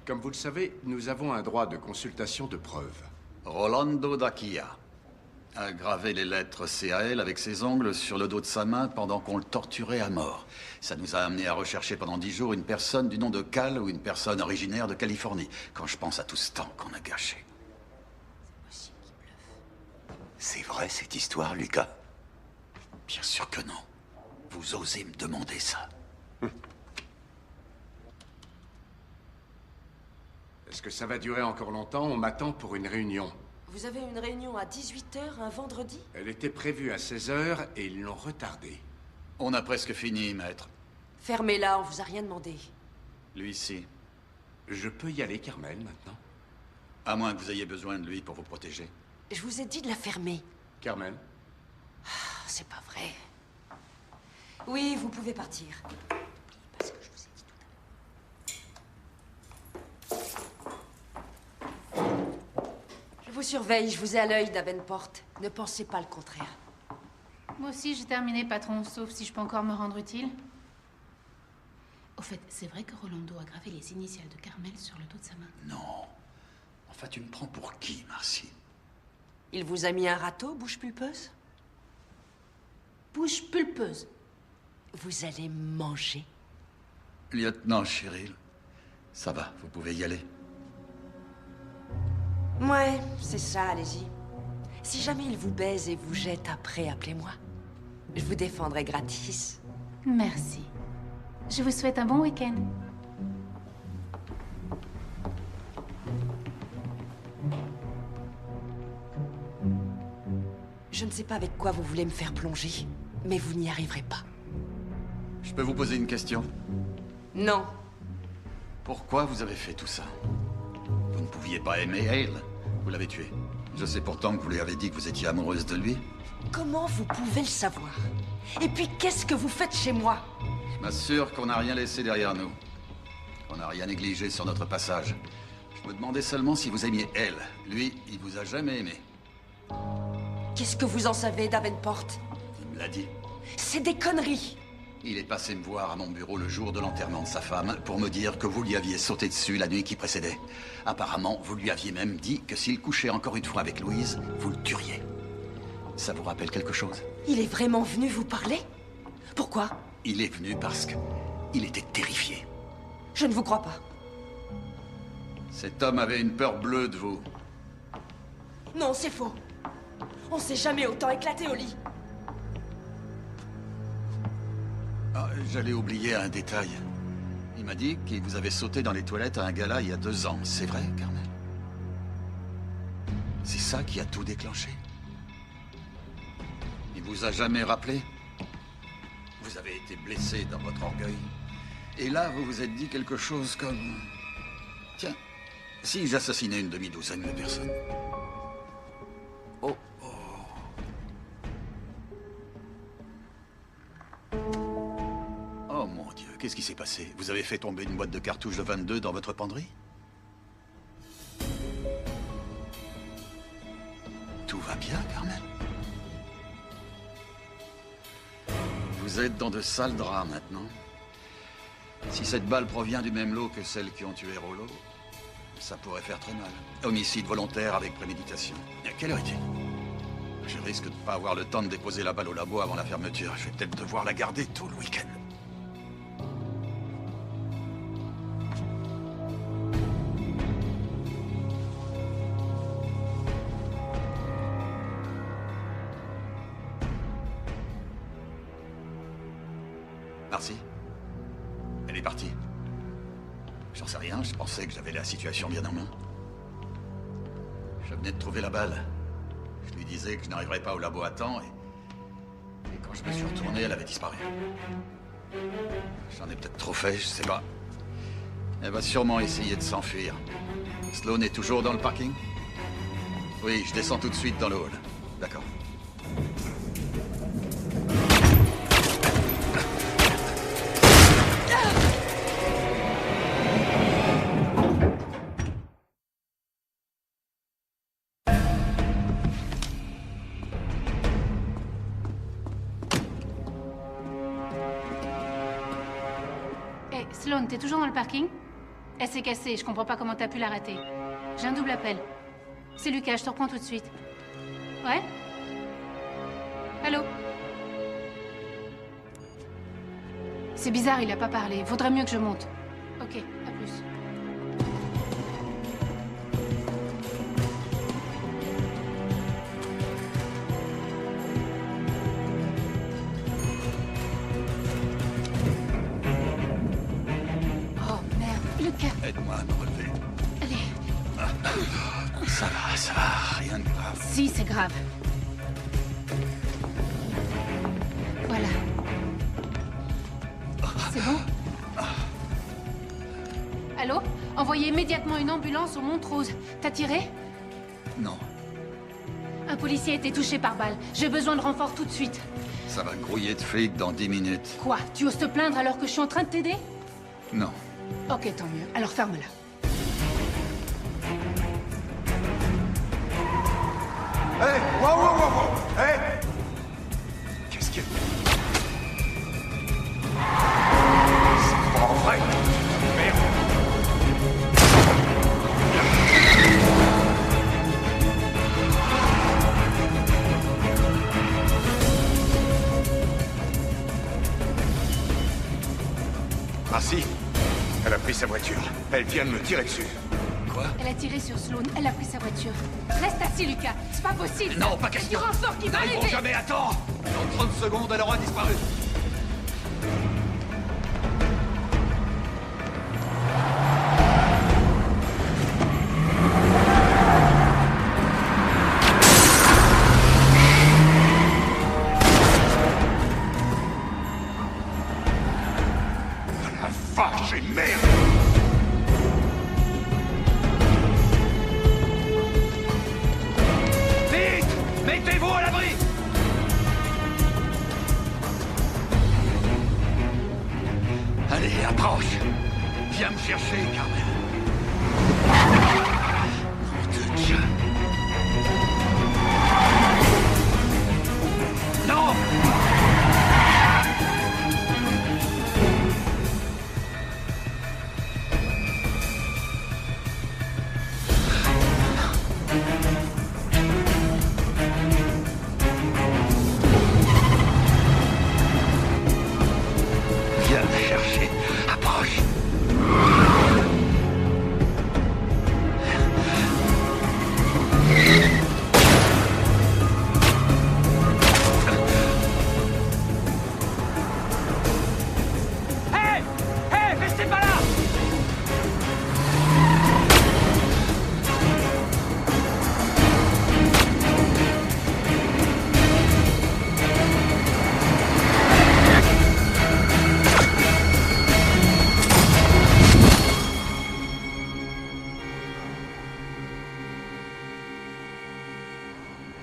Comme vous le savez, nous avons un droit de consultation de preuves. Rolando Dacquia a gravé les lettres CAL avec ses ongles sur le dos de sa main pendant qu'on le torturait à mort. Ça nous a amené à rechercher pendant 10 jours une personne du nom de Cal ou une personne originaire de Californie. Quand je pense à tout ce temps qu'on a gâché. C'est vrai cette histoire, Lucas? Bien sûr que non. Vous osez me demander ça? Est-ce que ça va durer encore longtemps? On m'attend pour une réunion. Vous avez une réunion à 18 h un vendredi? Elle était prévue à 16 h et ils l'ont retardée. On a presque fini, maître. Fermez-la, on vous a rien demandé. Lui ici. Je peux y aller, Carmel, maintenant? À moins que vous ayez besoin de lui pour vous protéger. Je vous ai dit de la fermer. Carmel? Ah, c'est pas vrai. Oui, vous pouvez partir. Parce que je vous ai dit tout à l'heure. Je vous surveille, je vous ai à l'œil, Davenport. Ne pensez pas le contraire. Moi aussi, j'ai terminé, patron, sauf si je peux encore me rendre utile. Au fait, c'est vrai que Rolando a gravé les initiales de Carmel sur le dos de sa main? Non. Enfin, tu me prends pour qui, Marcy? Il vous a mis un râteau, bouche pulpeuse? Bouche pulpeuse. Vous allez manger? Lieutenant Cheryl, ça va, vous pouvez y aller. Ouais, c'est ça, allez-y. Si jamais il vous baise et vous jette après, appelez-moi. Je vous défendrai gratis. Merci. Je vous souhaite un bon week-end. Je ne sais pas avec quoi vous voulez me faire plonger, mais vous n'y arriverez pas. Je peux vous poser une question? Non. Pourquoi vous avez fait tout ça? Vous ne pouviez pas aimer Hale. Vous l'avez tué. Je sais pourtant que vous lui avez dit que vous étiez amoureuse de lui. Comment vous pouvez le savoir? Et puis, qu'est-ce que vous faites chez moi? Je m'assure qu'on n'a rien laissé derrière nous. Qu'on n'a rien négligé sur notre passage. Je me demandais seulement si vous aimiez Hale. Lui, il vous a jamais aimé. Qu'est-ce que vous en savez, Davenport? Il me l'a dit. C'est des conneries. Il est passé me voir à mon bureau le jour de l'enterrement de sa femme pour me dire que vous lui aviez sauté dessus la nuit qui précédait. Apparemment, vous lui aviez même dit que s'il couchait encore une fois avec Louise, vous le tueriez. Ça vous rappelle quelque chose? Il est vraiment venu vous parler? Pourquoi? Il est venu parce qu'il était terrifié. Je ne vous crois pas. Cet homme avait une peur bleue de vous. Non, c'est faux. On s'est jamais autant éclaté au lit. Ah, j'allais oublier un détail. Il m'a dit qu'il vous avait sauté dans les toilettes à un gala il y a 2 ans. C'est vrai, Carmel? C'est ça qui a tout déclenché? Il vous a jamais rappelé? Vous avez été blessé dans votre orgueil. Et là, vous vous êtes dit quelque chose comme... Tiens, si j'assassinais une demi-douzaine de personnes? Oh, oh. Oh mon Dieu, qu'est-ce qui s'est passé? Vous avez fait tomber une boîte de cartouches de 22 dans votre penderie? Tout va bien, Carmel? Vous êtes dans de sales draps maintenant. Si cette balle provient du même lot que celles qui ont tué Rollo, ça pourrait faire très mal. Homicide volontaire avec préméditation. À quelle heure est-il? Je risque de ne pas avoir le temps de déposer la balle au labo avant la fermeture. Je vais peut-être devoir la garder tout le week-end. Merci. Elle est partie. J'en sais rien, je pensais que j'avais la situation bien en main. Je venais de trouver la balle. Je lui disais que je n'arriverais pas au labo à temps et quand je me suis retourné, elle avait disparu. J'en ai peut-être trop fait, je sais pas. Elle va sûrement essayer de s'enfuir. Sloan est toujours dans le parking? Oui, je descends tout de suite dans le hall. D'accord. Sloan, t'es toujours dans le parking? Elle s'est cassée, je comprends pas comment t'as pu la rater. J'ai un double appel. C'est Lucas, je te reprends tout de suite. Ouais? Allô? C'est bizarre, il a pas parlé. Vaudrait mieux que je monte. Ok, à plus. Aide-moi à me relever. Allez. Ça va, rien de grave. Si, c'est grave. Voilà. C'est bon? Allô? Envoyez immédiatement une ambulance au Montrose. T'as tiré? Non, Un policier a été touché par balle. J'ai besoin de renfort tout de suite. ça va grouiller de flics dans 10 minutes. Quoi? Tu oses te plaindre alors que je suis en train de t'aider? Non. Ok, tant mieux. Alors ferme-la. Hé, wow. Hé. Qu'est-ce qu'il y a? C'est pas vrai. Merde. Ah si. Elle a pris sa voiture. Elle vient de me tirer dessus. Quoi? Elle a tiré sur Sloan. Elle a pris sa voiture. Reste assis, Lucas. C'est pas possible. Non, pas question. Du renfort qui va Ils vont arriver. jamais attendre. Dans 30 secondes, elle aura disparu. La vache et merde. Vite! Mettez-vous à l'abri! Allez, approche! Viens me chercher, Carmel. Nom de Dieu. Non! Viens me chercher. Approche. Hé! Hé! Restez pas là!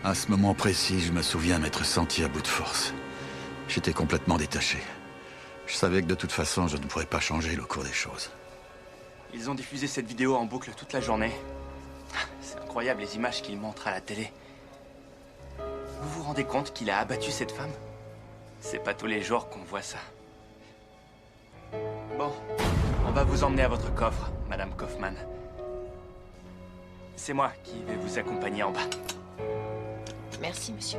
À ce moment précis, je me souviens m'être senti à bout de force. J'étais complètement détaché. Je savais que de toute façon, je ne pourrais pas changer le cours des choses. Ils ont diffusé cette vidéo en boucle toute la journée. C'est incroyable les images qu'ils montrent à la télé. Vous vous rendez compte qu'il a abattu cette femme? C'est pas tous les jours qu'on voit ça. Bon, on va vous emmener à votre coffre, Madame Kaufman. C'est moi qui vais vous accompagner en bas. Merci, monsieur.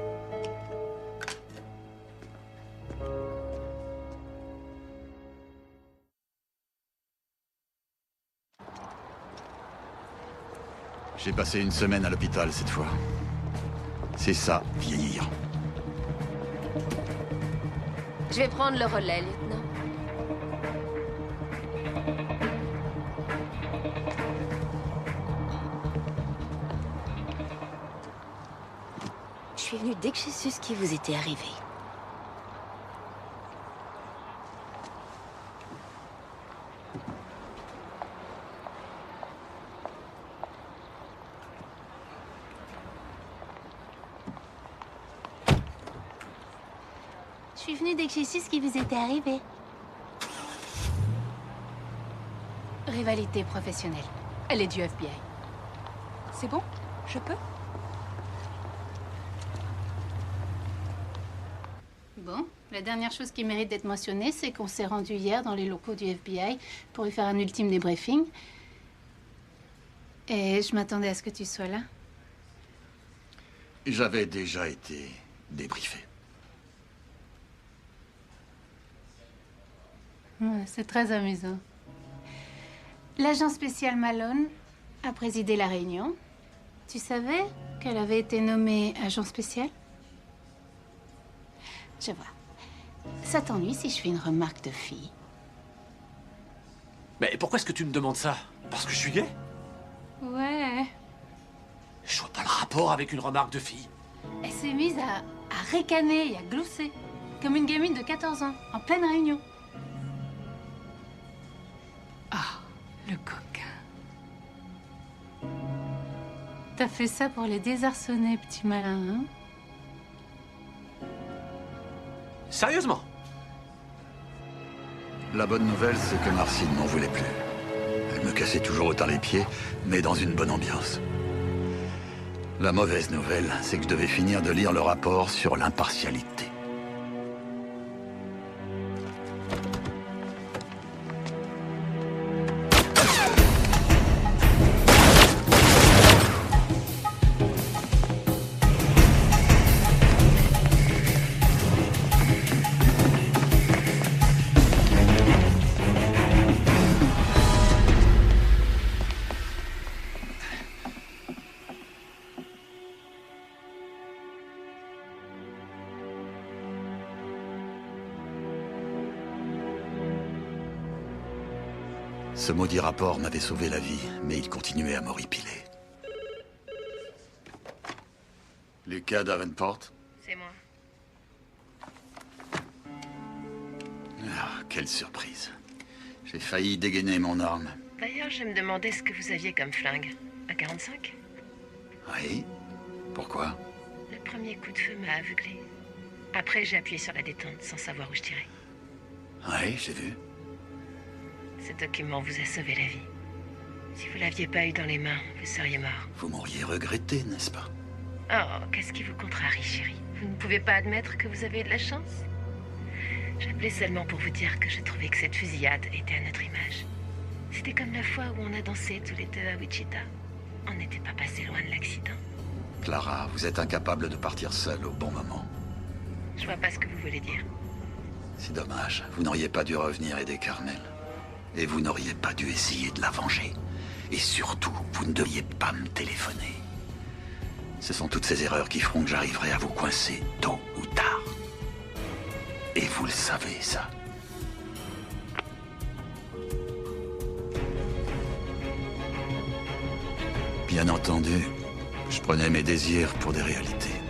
J'ai passé une semaine à l'hôpital cette fois. C'est ça, vieillir. Je vais prendre le relais, lieutenant. Je suis venue dès que j'ai su ce qui vous était arrivé. Je suis venue dès que j'ai su ce qui vous était arrivé. Rivalité professionnelle. Elle est du FBI. C'est bon? Je peux? Bon, la dernière chose qui mérite d'être mentionnée, c'est qu'on s'est rendu hier dans les locaux du FBI pour y faire un ultime débriefing. Et je m'attendais à ce que tu sois là. J'avais déjà été débriefé. Ouais, c'est très amusant. L'agent spécial Malone a présidé la réunion. Tu savais qu'elle avait été nommée agent spécial? Je vois. Ça t'ennuie si je fais une remarque de fille? Mais pourquoi est-ce que tu me demandes ça? Parce que je suis gay? Ouais. Je vois pas le rapport avec une remarque de fille. Elle s'est mise à ricaner et à glousser. Comme une gamine de 14 ans, en pleine réunion. Ah, le coquin. T'as fait ça pour les désarçonner, petit malin, hein? Sérieusement? La bonne nouvelle, c'est que Marcy ne m'en voulait plus. Elle me cassait toujours autant les pieds, mais dans une bonne ambiance. La mauvaise nouvelle, c'est que je devais finir de lire le rapport sur l'impartialité. Ce maudit rapport m'avait sauvé la vie, mais il continuait à m'horripiler. Lucas Davenport? C'est moi. Ah, quelle surprise. J'ai failli dégainer mon arme. D'ailleurs, je me demandais ce que vous aviez comme flingue. Un 45? Oui? Pourquoi? Le premier coup de feu m'a aveuglé. Après, j'ai appuyé sur la détente sans savoir où je tirais. Oui, j'ai vu. Ce document vous a sauvé la vie. Si vous l'aviez pas eu dans les mains, vous seriez mort. Vous m'auriez regretté, n'est-ce pas? Oh, qu'est-ce qui vous contrarie, chérie? Vous ne pouvez pas admettre que vous avez eu de la chance? J'appelais seulement pour vous dire que je trouvais que cette fusillade était à notre image. C'était comme la fois où on a dansé tous les deux à Wichita. On n'était pas passé loin de l'accident. Clara, vous êtes incapable de partir seule au bon moment. Je vois pas ce que vous voulez dire. C'est dommage. Vous n'auriez pas dû revenir aider Carmel. Et vous n'auriez pas dû essayer de la venger. Et surtout, vous ne deviez pas me téléphoner. Ce sont toutes ces erreurs qui feront que j'arriverai à vous coincer tôt ou tard. Et vous le savez, ça. Bien entendu, je prenais mes désirs pour des réalités.